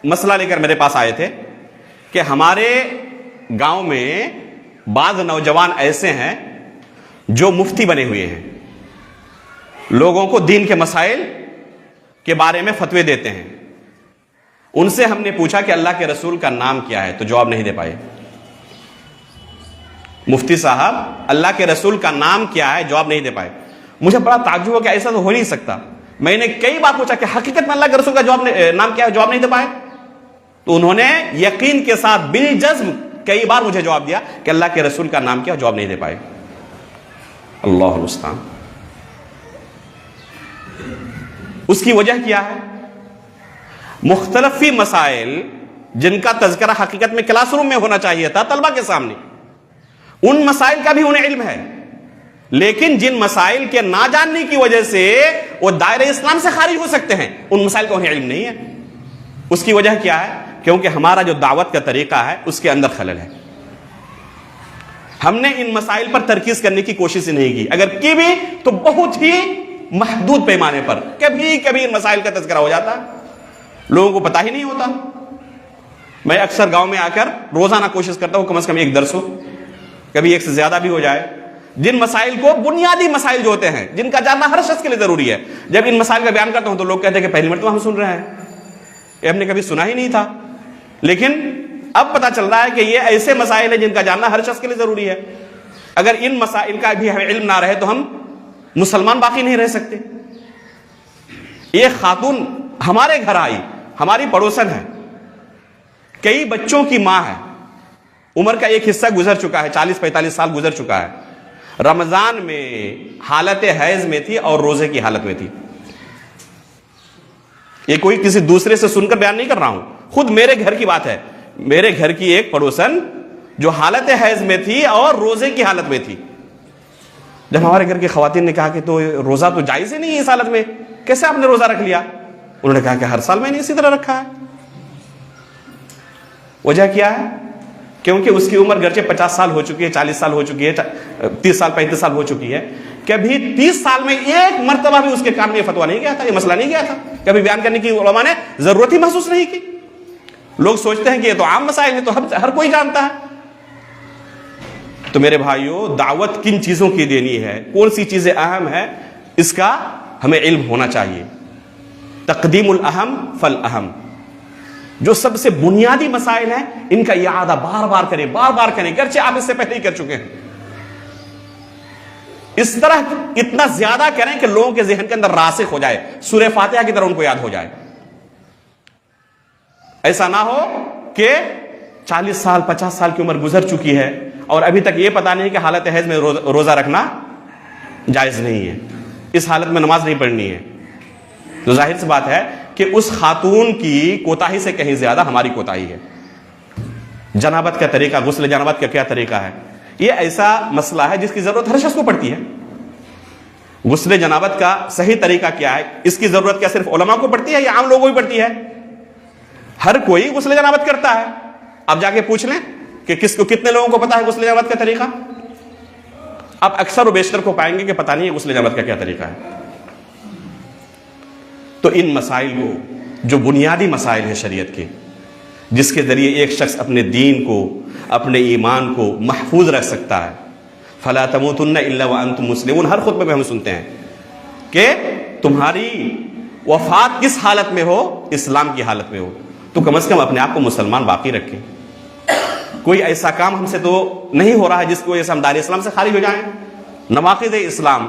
مسئلہ لے کر میرے پاس آئے تھے کہ ہمارے گاؤں میں بعض نوجوان ایسے ہیں جو مفتی بنے ہوئے ہیں، لوگوں کو دین کے مسائل کے بارے میں فتوے دیتے ہیں۔ ان سے ہم نے پوچھا کہ اللہ کے رسول کا نام کیا ہے، تو جواب نہیں دے پائے۔ مفتی صاحب اللہ کے رسول کا نام کیا ہے، جواب نہیں دے پائے۔ مجھے بڑا تعجب ہو کہ ایسا تو ہو نہیں سکتا۔ میں نے کئی بار پوچھا کہ حقیقت میں اللہ کے رسول کا نام کیا ہے، جواب نہیں دے پائے۔ تو انہوں نے یقین کے ساتھ بالجزم کئی بار مجھے جواب دیا کہ اللہ کے رسول کا نام کیا، جواب نہیں دے پائے۔ اللہ المستعان۔ اس کی وجہ کیا ہے؟ مختلفی مسائل جن کا تذکرہ حقیقت میں کلاس روم میں ہونا چاہیے تھا طلبہ کے سامنے، ان مسائل کا بھی انہیں علم ہے، لیکن جن مسائل کے نہ جاننے کی وجہ سے وہ دائرہ اسلام سے خارج ہو سکتے ہیں، ان مسائل کا انہیں علم نہیں ہے۔ اس کی وجہ کیا ہے؟ کیونکہ ہمارا جو دعوت کا طریقہ ہے اس کے اندر خلل ہے۔ ہم نے ان مسائل پر ترکیز کرنے کی کوشش ہی نہیں کی، اگر کی بھی تو بہت ہی محدود پیمانے پر، کبھی کبھی ان مسائل کا تذکرہ ہو جاتا ہے، لوگوں کو پتہ ہی نہیں ہوتا۔ میں اکثر گاؤں میں آ کر روزانہ کوشش کرتا ہوں کم از کم ایک درس ہو، کبھی ایک سے زیادہ بھی ہو جائے، جن مسائل کو، بنیادی مسائل جو ہوتے ہیں جن کا جاننا ہر شخص کے لیے ضروری ہے۔ جب ان مسائل کا بیان کرتا ہوں تو لوگ کہتے ہیں کہ پہلی مرتبہ ہم سن رہے ہیں، یہ ہم نے کبھی سنا ہی نہیں تھا، لیکن اب پتہ چل رہا ہے کہ یہ ایسے مسائل ہیں جن کا جاننا ہر شخص کے لیے ضروری ہے۔ اگر ان مسائل کا بھی ہمیں علم نہ رہے تو ہم مسلمان باقی نہیں رہ سکتے۔ ایک خاتون ہمارے گھر آئی، ہماری پڑوسن ہے، کئی بچوں کی ماں ہے، عمر کا ایک حصہ گزر چکا ہے، 40-45 سال گزر چکا ہے، رمضان میں حالت حیض میں تھی اور روزے کی حالت میں تھی۔ یہ کوئی کسی دوسرے سے سن کر بیان نہیں کر رہا ہوں، خود میرے گھر کی بات ہے۔ میرے گھر کی ایک پڑوسن جو حالت حیض میں تھی اور روزے کی حالت میں تھی، جب ہمارے گھر کی خواتین نے کہا کہ تو روزہ تو جائز ہی نہیں ہے اس حالت میں، کیسے آپ نے روزہ رکھ لیا؟ انہوں نے کہا کہ ہر سال میں نے اسی طرح رکھا ہے۔ وجہ کیا ہے؟ کیونکہ اس کی عمر گرچہ 50 سال ہو چکی ہے، 40 سال ہو چکی ہے، 30 سال 35 سال ہو چکی ہے، کبھی 30 سال میں ایک مرتبہ بھی اس کے کان میں یہ فتویٰ نہیں گیا تھا، یہ مسئلہ نہیں گیا تھا، کبھی بیان کرنے کی علماء نے ضرورت ہی محسوس نہیں کی۔ لوگ سوچتے ہیں کہ یہ تو عام مسائل ہیں، تو ہر کوئی جانتا ہے۔ تو میرے بھائیوں، دعوت کن چیزوں کی دینی ہے، کون سی چیزیں اہم ہیں، اس کا ہمیں علم ہونا چاہیے۔ تقدیم الاہم فالاہم، جو سب سے بنیادی مسائل ہیں ان کا اعادہ بار بار کریں، گرچہ آپ اس سے پہلے ہی کر چکے ہیں، اس طرح اتنا زیادہ کریں کہ لوگوں کے ذہن کے اندر راسخ ہو جائے، سورہ فاتحہ کی طرح ان کو یاد ہو جائے۔ ایسا نہ ہو کہ 40 سال 50 سال کی عمر گزر چکی ہے اور ابھی تک یہ پتا نہیں کہ حالت حیض میں روزہ رکھنا جائز نہیں ہے، اس حالت میں نماز نہیں پڑھنی ہے۔ تو ظاہر سی بات ہے کہ اس خاتون کی کوتاہی سے کہیں زیادہ ہماری کوتاہی ہے۔ جنابت کا طریقہ، غسل جنابت کا کیا طریقہ ہے، یہ ایسا مسئلہ ہے جس کی ضرورت ہر شخص کو پڑتی ہے۔ غسل جنابت کا صحیح طریقہ کیا ہے، اس کی ضرورت کیا صرف علماء کو پڑتی ہے یا عام لوگوں کو بھی پڑتی ہے؟ ہر کوئی غسل جنابت کرتا ہے۔ اب جا کے پوچھ لیں کہ کتنے لوگوں کو پتا ہے غسل جنابت کا طریقہ؟ آپ اکثر و بیشتر کو پائیں گے کہ پتہ نہیں ہے غسل جنابت کا کیا طریقہ ہے۔ تو ان مسائل کو جو بنیادی مسائل ہیں شریعت کے، جس کے ذریعے ایک شخص اپنے دین کو، اپنے ایمان کو محفوظ رکھ سکتا ہے، فلا تموتن الا وانتم مسلمون، ہر خطبے میں ہم سنتے ہیں کہ تمہاری وفات کس حالت میں ہو؟ اسلام کی حالت میں ہو، تو کم از کم اپنے آپ کو مسلمان باقی رکھیں۔ کوئی ایسا کام ہم سے تو نہیں ہو رہا ہے جس کی وجہ سے ہم دار اسلام سے خارج ہو جائیں۔ نواقض اسلام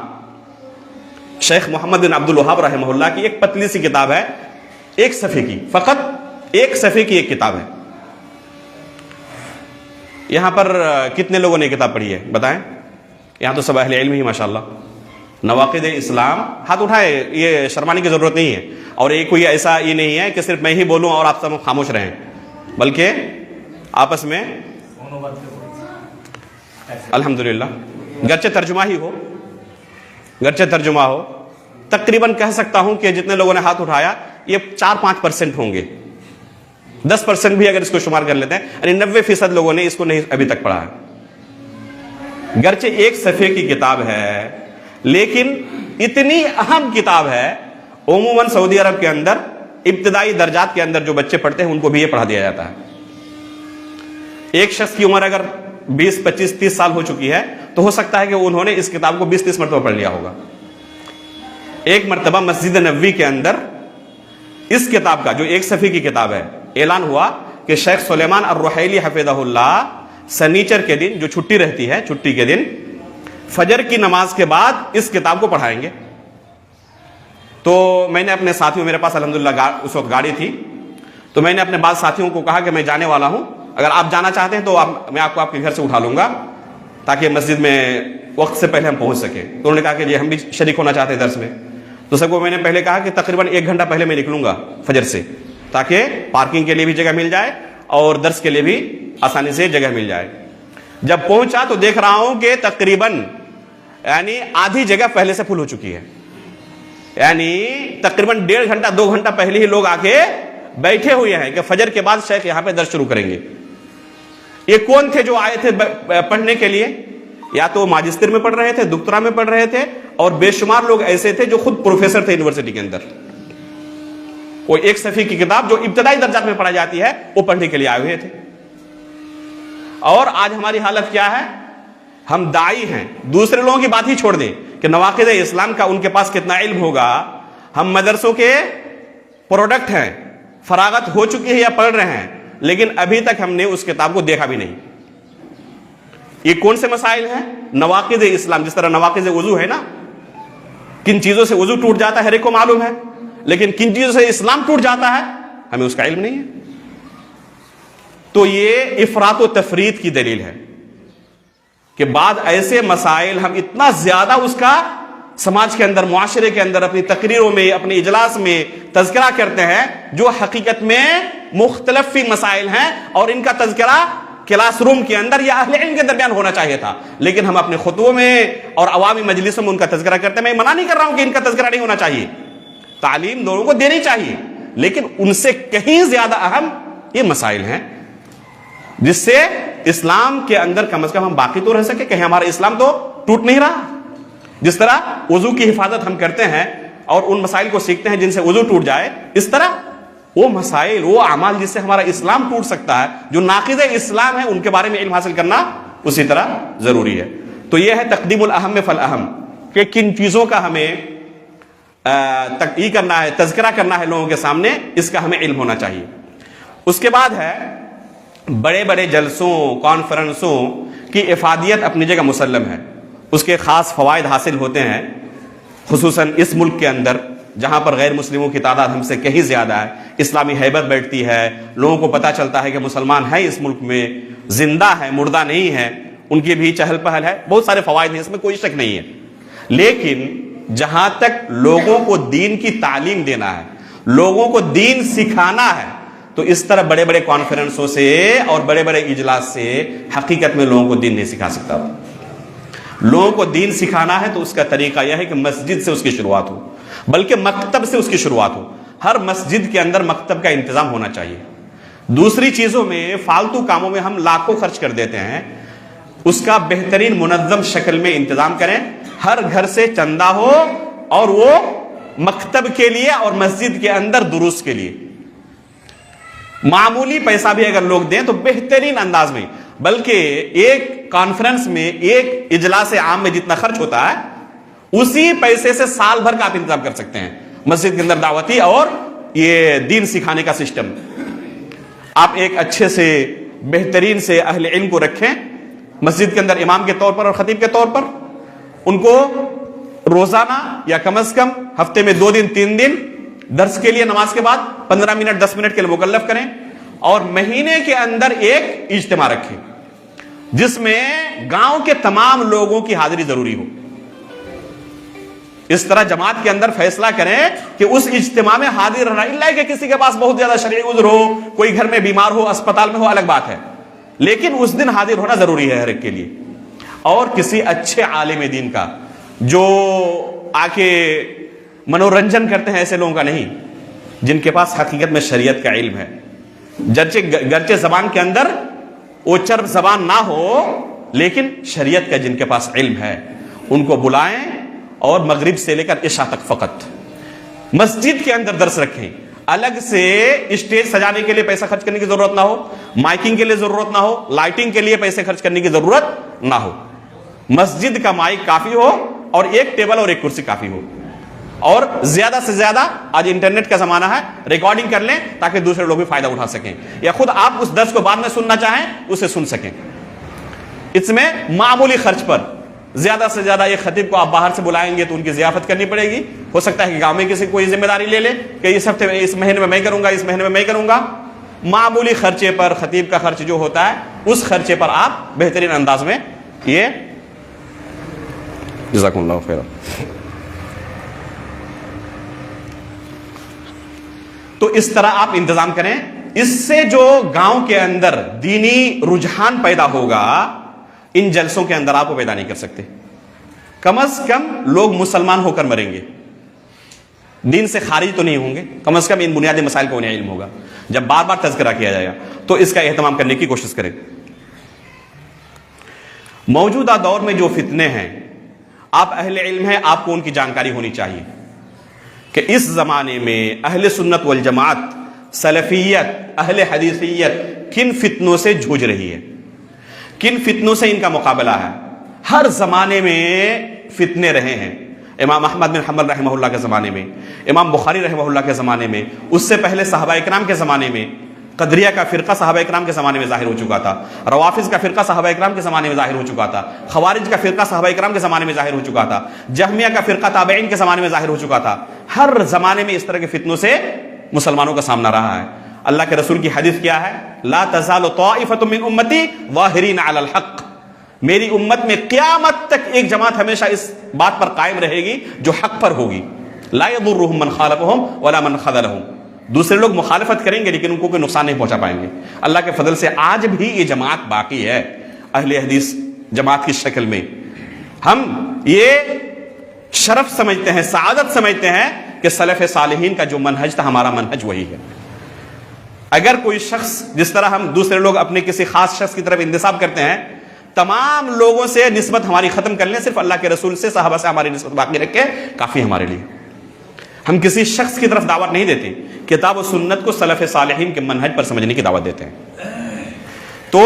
شیخ محمد بن عبد الوہاب رحمہ اللہ کی ایک پتلی سی کتاب ہے، ایک صفحے کی، فقط ایک صفحے کی ایک کتاب ہے۔ یہاں پر کتنے لوگوں نے کتاب پڑھی ہے بتائیں؟ یہاں تو سب اہل علم ہی ماشاءاللہ۔ نواقض اسلام، ہاتھ اٹھائے، یہ شرمانے کی ضرورت نہیں ہے، اور یہ کوئی ایسا یہ نہیں ہے کہ صرف میں ہی بولوں اور آپ سب خاموش رہیں، بلکہ آپس میں الحمدللہ گرچہ ترجمہ ہو، تقریباً کہہ سکتا ہوں کہ جتنے لوگوں نے ہاتھ اٹھایا یہ 4-5% ہوں گے، 10% بھی اگر اس کو شمار کر لیتے ہیں، یعنی 90% لوگوں نے اس کو نہیں ابھی تک پڑھا ہے۔ گرچہ ایک صفحے کی کتاب ہے لیکن اتنی اہم کتاب ہے، عموماً سعودی عرب کے اندر ابتدائی درجات کے اندر جو بچے پڑھتے ہیں ان کو بھی یہ پڑھا دیا جاتا ہے۔ ایک شخص کی عمر اگر 20, 25, 30 سال ہو چکی ہے تو ہو سکتا ہے کہ انہوں نے اس کتاب کو 20-30 مرتبہ پڑھ لیا ہوگا۔ ایک مرتبہ مسجد نبوی کے اندر اس کتاب کا، جو ایک صفحے کی کتاب ہے، اعلان ہوا کہ شیخ سلیمان الرحیلی حفظہ اللہ سنیچر کے دن، جو چھٹی رہتی ہے، چھٹی کے دن فجر کی نماز کے بعد اس کتاب کو پڑھائیں گے۔ تو میں نے اپنے ساتھیوں، میرے پاس الحمدللہ اس وقت گاڑی تھی، تو میں نے اپنے بعض ساتھیوں کو کہا کہ میں جانے والا ہوں، اگر آپ جانا چاہتے ہیں تو میں آپ کو آپ کے گھر سے اٹھا لوں گا تاکہ مسجد میں وقت سے پہلے ہم پہنچ سکیں۔ تو انہوں نے کہا کہ جی ہم بھی شریک ہونا چاہتے ہیں درس میں۔ تو سب کو میں نے پہلے کہا کہ تقریباً 1 گھنٹہ پہلے میں نکلوں گا فجر سے، تاکہ پارکنگ کے لیے بھی جگہ مل جائے اور درس کے لیے بھی آسانی سے جگہ مل جائے۔ جب پہنچا تو دیکھ رہا ہوں کہ تقریباً یعنی آدھی جگہ پہلے سے فل ہو چکی ہے، یعنی تقریباً 1.5 گھنٹہ 2 گھنٹہ پہلے ہی لوگ آ کے بیٹھے ہوئے ہیں کہ فجر کے بعد شیخ یہاں پہ درس شروع کریں گے۔ یہ کون تھے جو آئے تھے پڑھنے کے لیے؟ یا تو ماجسٹر میں پڑھ رہے تھے، دکترا میں پڑھ رہے تھے، اور بے شمار لوگ ایسے تھے جو خود پروفیسر تھے یونیورسٹی کے اندر۔ وہ ایک صفحے کی کتاب جو ابتدائی درجات میں پڑھائی جاتی ہے وہ پڑھنے کے لیے آئے ہوئے تھے۔ اور آج ہماری حالت کیا ہے؟ ہم داعی ہیں، دوسرے لوگوں کی بات ہی چھوڑ دیں کہ نواقض اسلام کا ان کے پاس کتنا علم ہوگا، ہم مدرسوں کے پروڈکٹ ہیں، فراغت ہو چکی ہے یا پڑھ رہے ہیں، لیکن ابھی تک ہم نے اس کتاب کو دیکھا بھی نہیں۔ یہ کون سے مسائل ہیں؟ نواقض اسلام۔ جس طرح نواقض وضو ہے نا، کن چیزوں سے وضو ٹوٹ جاتا ہے ہر ایک کو معلوم ہے، لیکن کن چیزوں سے اسلام ٹوٹ جاتا ہے ہمیں اس کا علم نہیں ہے۔ تو یہ افراط و تفریط کی دلیل ہے کہ بعد ایسے مسائل ہم اتنا زیادہ اس کا سماج کے اندر، معاشرے کے اندر، اپنی تقریروں میں، اپنے اجلاس میں تذکرہ کرتے ہیں جو حقیقت میں مختلف مسائل ہیں، اور ان کا تذکرہ کلاس روم کے اندر یا اہل علم کے درمیان ہونا چاہیے تھا، لیکن ہم اپنے خطبوں میں اور عوامی مجلسوں میں ان کا تذکرہ کرتے ہیں۔ میں منع نہیں کر رہا ہوں کہ ان کا تذکرہ نہیں ہونا چاہیے، تعلیم لوگوں کو دینی چاہیے، لیکن ان سے کہیں زیادہ اہم یہ مسائل ہیں جس سے اسلام کے اندر کم از کم ہم باقی تو رہ سکے، کہیں ہمارا اسلام تو ٹوٹ نہیں رہا۔ جس طرح وضو کی حفاظت ہم کرتے ہیں اور ان مسائل کو سیکھتے ہیں جن سے وضو ٹوٹ جائے، اس طرح وہ مسائل، وہ اعمال جس سے ہمارا اسلام ٹوٹ سکتا ہے، جو ناقض اسلام ہے، ان کے بارے میں علم حاصل کرنا اسی طرح ضروری ہے۔ تو یہ ہے تقدیم الاہم فالاہم، کہ کن چیزوں کا ہمیں تقدیم کرنا ہے، تذکرہ کرنا ہے لوگوں کے سامنے، اس کا ہمیں علم ہونا چاہیے۔ اس کے بعد ہے بڑے بڑے جلسوں، کانفرنسوں کی افادیت اپنی جگہ مسلم ہے، اس کے خاص فوائد حاصل ہوتے ہیں، خصوصاً اس ملک کے اندر جہاں پر غیر مسلموں کی تعداد ہم سے کہیں زیادہ ہے، اسلامی ہیبت بیٹھتی ہے، لوگوں کو پتہ چلتا ہے کہ مسلمان ہیں اس ملک میں، زندہ ہے، مردہ نہیں ہے، ان کی بھی چہل پہل ہے، بہت سارے فوائد ہیں، اس میں کوئی شک نہیں ہے۔ لیکن جہاں تک لوگوں کو دین کی تعلیم دینا ہے، لوگوں کو دین سکھانا ہے، تو اس طرح بڑے بڑے کانفرنسوں سے اور بڑے بڑے اجلاس سے حقیقت میں لوگوں کو دین نہیں سکھا سکتا۔ لوگوں کو دین سکھانا ہے تو اس کا طریقہ یہ ہے کہ مسجد سے اس کی شروعات ہو، بلکہ مکتب سے اس کی شروعات ہو۔ ہر مسجد کے اندر مکتب کا انتظام ہونا چاہیے۔ دوسری چیزوں میں، فالتو کاموں میں ہم لاکھوں خرچ کر دیتے ہیں، اس کا بہترین منظم شکل میں انتظام کریں، ہر گھر سے چندہ ہو اور وہ مکتب کے لیے اور مسجد کے اندر دروس کے لیے معمولی پیسہ بھی اگر لوگ دیں تو بہترین انداز میں، بلکہ ایک کانفرنس میں، ایک اجلاس عام میں جتنا خرچ ہوتا ہے اسی پیسے سے سال بھر کا آپ انتظام کر سکتے ہیں۔ مسجد کے اندر دعوتی اور یہ دین سکھانے کا سسٹم، آپ ایک اچھے سے بہترین سے اہل علم کو رکھیں مسجد کے اندر امام کے طور پر اور خطیب کے طور پر، ان کو روزانہ یا کم از کم ہفتے میں 2 دن 3 دن درس کے لیے نماز کے بعد 15 منٹ 10 منٹ کے لیے مکلف کریں، اور مہینے کے اندر ایک اجتماع رکھیں جس میں گاؤں کے تمام لوگوں کی حاضری ضروری ہو۔ اس طرح جماعت کے اندر فیصلہ کریں کہ اس اجتماع میں حاضر رہنا، اللہ کہ کسی کے پاس بہت زیادہ شرعی عذر ہو، کوئی گھر میں بیمار ہو، اسپتال میں ہو، الگ بات ہے، لیکن اس دن حاضر ہونا ضروری ہے ہر ایک کے لیے۔ اور کسی اچھے عالم دین کا جو آ کے منورنجن کرتے ہیں، ایسے لوگوں کا نہیں، جن کے پاس حقیقت میں شریعت کا علم ہے، گرچہ زبان کے اندر وہ چرب زبان نہ ہو لیکن شریعت کا جن کے پاس علم ہے، ان کو بلائیں اور مغرب سے لے کر عشاء تک فقط مسجد کے اندر درس رکھیں۔ الگ سے اسٹیج سجانے کے لیے پیسہ خرچ کرنے کی ضرورت نہ ہو، مائکنگ کے لیے ضرورت نہ ہو، لائٹنگ کے لیے پیسے خرچ کرنے کی ضرورت نہ ہو، مسجد کا مائک کافی ہو اور ایک ٹیبل اور ایک کرسی کافی ہو، اور زیادہ سے زیادہ آج انٹرنیٹ کا زمانہ ہے، ریکارڈنگ کر لیں تاکہ دوسرے لوگ بھی فائدہ اٹھا سکیں، یا خود آپ اس درس کو بعد میں سننا چاہیں اسے سن سکیں۔ اس میں معمولی خرچ پر زیادہ سے زیادہ ایک خطیب کو آپ باہر سے بلائیں گے تو ان کی ضیافت کرنی پڑے گی، ہو سکتا ہے کہ گاؤں میں کسی کوئی ذمہ داری لے لے کہ اس ہفتے میں، اس مہینے میں میں کروں گا، اس مہینے میں میں کروں گا۔ معمولی خرچے پر، خطیب کا خرچ جو ہوتا ہے اس خرچے پر آپ بہترین انداز میں یہ جزاکم اللہ خیر۔ تو اس طرح آپ انتظام کریں، اس سے جو گاؤں کے اندر دینی رجحان پیدا ہوگا ان جلسوں کے اندر آپ کو پیدا نہیں کر سکتے۔ کم از کم لوگ مسلمان ہو کر مریں گے، دین سے خارج تو نہیں ہوں گے، کم از کم ان بنیادی مسائل کو انہیں علم ہوگا۔ جب بار بار تذکرہ کیا جائے گا تو اس کا اہتمام کرنے کی کوشش کریں۔ موجودہ دور میں جو فتنے ہیں، آپ اہل علم ہیں، آپ کو ان کی جانکاری ہونی چاہیے کہ اس زمانے میں اہل سنت والجماعت، سلفیت، اہل حدیثیت کن فتنوں سے جھوج رہی ہے، کن فتنوں سے ان کا مقابلہ ہے۔ ہر زمانے میں فتنے رہے ہیں، امام احمد بن حنبل رحمہ اللہ کے زمانے میں، امام بخاری رحمہ اللہ کے زمانے میں، اس سے پہلے صحابہ اکرام کے زمانے میں، قدریہ کا فرقہ صحابہ اکرام کے زمانے میں ظاہر ہو چکا تھا، روافض کا فرقہ صحابہ اکرام کے زمانے میں ظاہر ہو چکا تھا، خوارج کا فرقہ صحابہ اکرام کے زمانے میں ظاہر ہو چکا تھا، جہمیہ کا فرقہ تابعین کے زمانے میں ظاہر ہو چکا تھا۔ ہر زمانے میں اس طرح کے فتنوں سے مسلمانوں کا سامنا رہا ہے۔ اللہ کے رسول کی حدیث کیا ہے؟ لا تزال طائفۃ من امتی ظاہرین علی الحق، میری امت میں قیامت تک ایک جماعت ہمیشہ اس بات پر قائم رہے گی جو حق پر ہوگی، لا یضرهم من خالفهم ولا من خذلهم، دوسرے لوگ مخالفت کریں گے لیکن ان کو کوئی نقصان نہیں پہنچا پائیں گے۔ اللہ کے فضل سے آج بھی یہ جماعت باقی ہے، اہل حدیث جماعت کی شکل میں۔ ہم یہ شرف سمجھتے ہیں، سعادت سمجھتے ہیں کہ سلف صالحین کا جو منہج تھا ہمارا منہج وہی ہے۔ اگر کوئی شخص، جس طرح ہم دوسرے لوگ اپنے کسی خاص شخص کی طرف انتساب کرتے ہیں، تمام لوگوں سے نسبت ہماری ختم کر لیں، صرف اللہ کے رسول سے، صحابہ سے ہماری نسبت باقی رکھ کے کافی ہمارے لیے۔ ہم کسی شخص کی طرف دعوت نہیں دیتے، کتاب و سنت کو سلف صالحین کے منہج پر سمجھنے کی دعوت دیتے ہیں۔ تو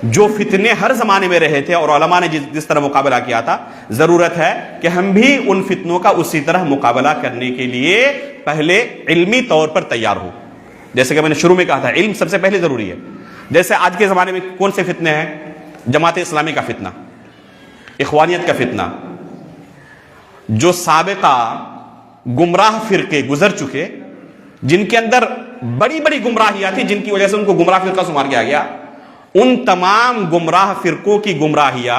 جو فتنے ہر زمانے میں رہے تھے اور علماء نے جس طرح مقابلہ کیا تھا، ضرورت ہے کہ ہم بھی ان فتنوں کا اسی طرح مقابلہ کرنے کے لیے پہلے علمی طور پر تیار ہو۔ جیسے کہ میں نے شروع میں کہا تھا، علم سب سے پہلے ضروری ہے۔ جیسے آج کے زمانے میں کون سے فتنے ہیں؟ جماعت اسلامی کا فتنہ، اخوانیت کا فتنہ، جو سابقہ گمراہ فرقے گزر چکے، جن کے اندر بڑی بڑی گمراہیاں تھی، جن کی وجہ سے ان کو گمراہ فرقہ شمار کیا گیا، ان تمام گمراہ فرقوں کی گمراہیاں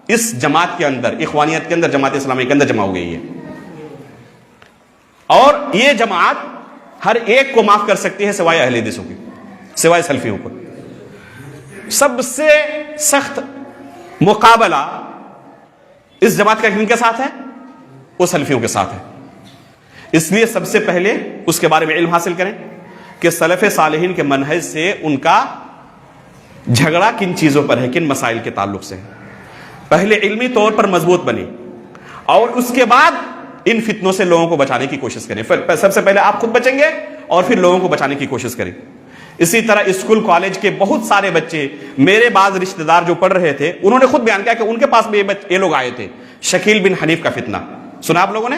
اس جماعت کے اندر، اخوانیت کے اندر، جماعت اسلامی کے اندر جمع ہو گئی ہے۔ اور یہ جماعت ہر ایک کو معاف کر سکتی ہے سوائے اہل حدیثوں کی، سوائے سلفیوں کو۔ سب سے سخت مقابلہ اس جماعت کا کن کے ساتھ ہے؟ وہ سلفیوں کے ساتھ ہے۔ اس لیے سب سے پہلے اس کے بارے میں علم حاصل کریں کہ سلف صالحین کے منہج سے ان کا جھگڑا کن چیزوں پر ہے، کن مسائل کے تعلق سے ہے۔ پہلے علمی طور پر مضبوط بنی، اور اس کے بعد ان فتنوں سے لوگوں کو بچانے کی کوشش کریں. سب سے پہلے آپ خود بچیں گے اور پھر لوگوں کو بچانے کی کوشش کریں. اسی طرح اسکول کالج کے بہت سارے بچے, میرے بعض رشتہ دار جو پڑھ رہے تھے, انہوں نے خود بیان کیا کہ ان کے پاس بھی یہ لوگ آئے تھے. شکیل بن حنیف کا فتنہ سنا آپ لوگوں نے؟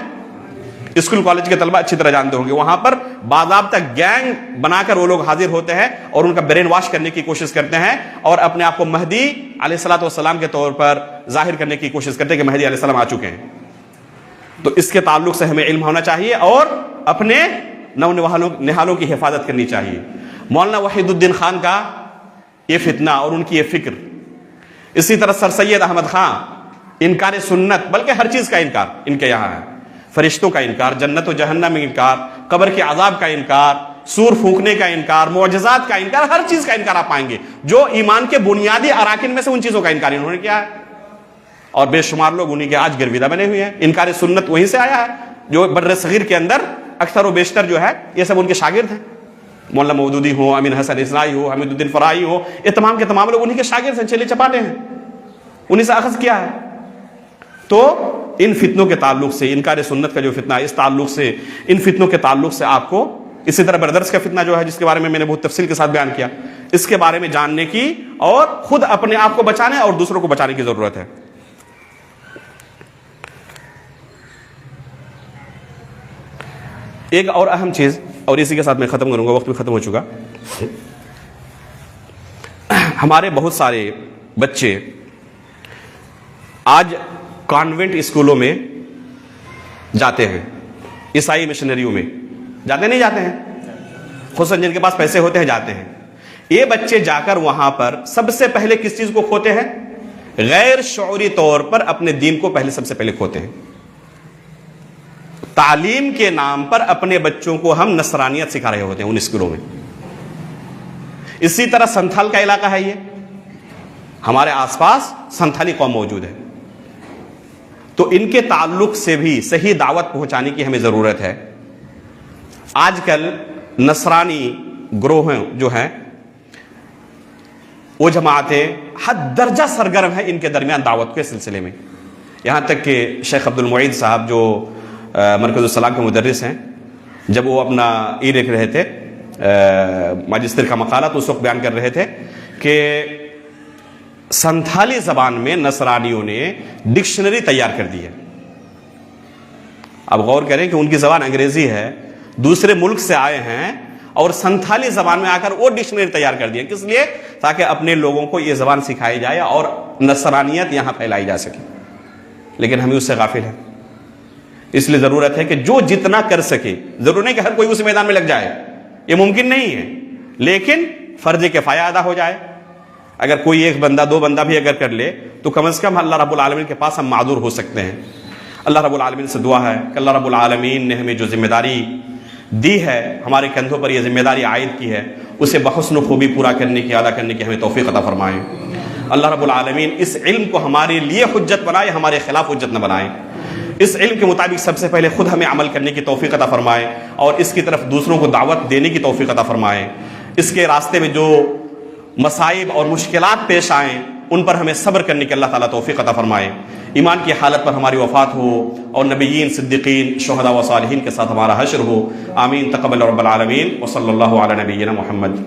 اسکول کالج کے طلبہ اچھی طرح جانتے ہوں گے. وہاں پر باضابطہ گینگ بنا کر وہ لوگ حاضر ہوتے ہیں اور ان کا برین واش کرنے کی کوشش کرتے ہیں اور اپنے آپ کو مہدی علیہ الصلوۃ والسلام کے طور پر ظاہر کرنے کی کوشش کرتے ہیں کہ مہدی علیہ السلام آ چکے ہیں. تو اس کے تعلق سے ہمیں علم ہونا چاہیے اور اپنے نہالوں کی حفاظت کرنی چاہیے. مولانا وحید الدین خان کا یہ فتنہ اور ان کی یہ فکر, اسی طرح سر سید احمد خان, انکار سنت, بلکہ ہر چیز کا انکار ان کے یہاں ہے. فرشتوں کا انکار, جنت و جہنم میں انکار, قبر کے عذاب کا انکار, سور پھونکنے کا انکار, معجزات کا انکار, ہر چیز کا انکار آپ پائیں گے. جو ایمان کے بنیادی اراکین میں سے ان چیزوں کا انکار انہوں نے کیا ہے, اور بے شمار لوگ انہی کے آج گرویدہ بنے ہوئے ہیں. انکار سنت وہیں سے آیا ہے, جو بر صغیر کے اندر اکثر و بیشتر جو ہے یہ سب ان کے شاگرد ہیں. مولانا مودودی ہو, امین حسن اسرائی ہو, حمید الدین فرائی ہو, یہ تمام کے تمام لوگ انہی کے شاگرد ہیں, چلے چپاٹے ہیں, انہی سے اخذ کیا ہے. تو ان فتنوں کے تعلق سے, انکار سنت کا جو فتنہ ہے, اس تعلق سے, ان فتنوں کے تعلق سے آپ کو, اسی طرح بردرس کا فتنہ جو ہے جس کے بارے میں میں نے بہت تفصیل کے ساتھ بیان کیا, اس کے بارے میں جاننے کی اور خود اپنے آپ کو بچانے اور دوسروں کو بچانے کی ضرورت ہے. ایک اور اہم چیز, اور اسی کے ساتھ میں ختم کروں گا, وقت بھی ختم ہو چکا. ہمارے بہت سارے بچے آج کانوینٹ اسکولوں میں جاتے ہیں, عیسائی مشنریوں میں جاتے نہیں جاتے ہیں, خصوصاً جن کے پاس پیسے ہوتے ہیں جاتے ہیں. یہ بچے جا کر وہاں پر سب سے پہلے کس چیز کو کھوتے ہیں؟ غیر شعوری طور پر اپنے دین کو سب سے پہلے کھوتے ہیں. تعلیم کے نام پر اپنے بچوں کو ہم نصرانیت سکھا رہے ہوتے ہیں ان اسکولوں میں. اسی طرح سنتھال کا علاقہ ہے, یہ ہمارے آس پاس سنتھالی قوم موجود ہے, تو ان کے تعلق سے بھی صحیح دعوت پہنچانے کی ہمیں ضرورت ہے. آج کل نصرانی گروہ جو ہیں, وہ جماعتیں حد درجہ سرگرم ہیں ان کے درمیان دعوت کے سلسلے میں. یہاں تک کہ شیخ عبد المعید صاحب جو مرکز السلام کے مدرس ہیں, جب وہ اپنا لکھ رہے تھے ماجسٹر کا مقالہ, تو اس وقت بیان کر رہے تھے کہ سنتھالی زبان میں نصرانیوں نے ڈکشنری تیار کر دی ہے. اب غور کریں کہ ان کی زبان انگریزی ہے, دوسرے ملک سے آئے ہیں اور سنتھالی زبان میں آ کر وہ ڈکشنری تیار کر دی ہے. کس لیے؟ تاکہ اپنے لوگوں کو یہ زبان سکھائی جائے اور نصرانیت یہاں پھیلائی جا سکے. لیکن ہمیں اس سے غافل ہیں. اس لیے ضرورت ہے کہ جو جتنا کر سکے, ضرور نہیں کہ ہر کوئی اس میدان میں لگ جائے, یہ ممکن نہیں ہے, لیکن فرض کفایہ ادا ہو جائے. اگر کوئی ایک بندہ, دو بندہ بھی اگر کر لے تو کم از کم اللہ رب العالمین کے پاس ہم معذور ہو سکتے ہیں. اللہ رب العالمین سے دعا ہے کہ اللہ رب العالمین نے ہمیں جو ذمہ داری دی ہے, ہمارے کندھوں پر یہ ذمہ داری عائد کی ہے, اسے بحسن و خوبی پورا کرنے کی, ادا کرنے کی ہمیں توفیق عطا فرمائے. اللہ رب العالمین اس علم کو ہمارے لیے حجت بنائے, ہمارے خلاف حجت نہ بنائے. اس علم کے مطابق سب سے پہلے خود ہمیں عمل کرنے کی توفیق عطا فرمائے اور اس کی طرف دوسروں کو دعوت دینے کی توفیق عطا فرمائے. اس کے راستے میں جو مصائب اور مشکلات پیش آئیں ان پر ہمیں صبر کرنے کی اللہ تعالیٰ توفیق عطا فرمائے. ایمان کی حالت پر ہماری وفات ہو اور نبیین, صدیقین, شہداء و صالحین کے ساتھ ہمارا حشر ہو. آمین. تقبل رب العالمین. وصلی اللہ علی نبینا محمد.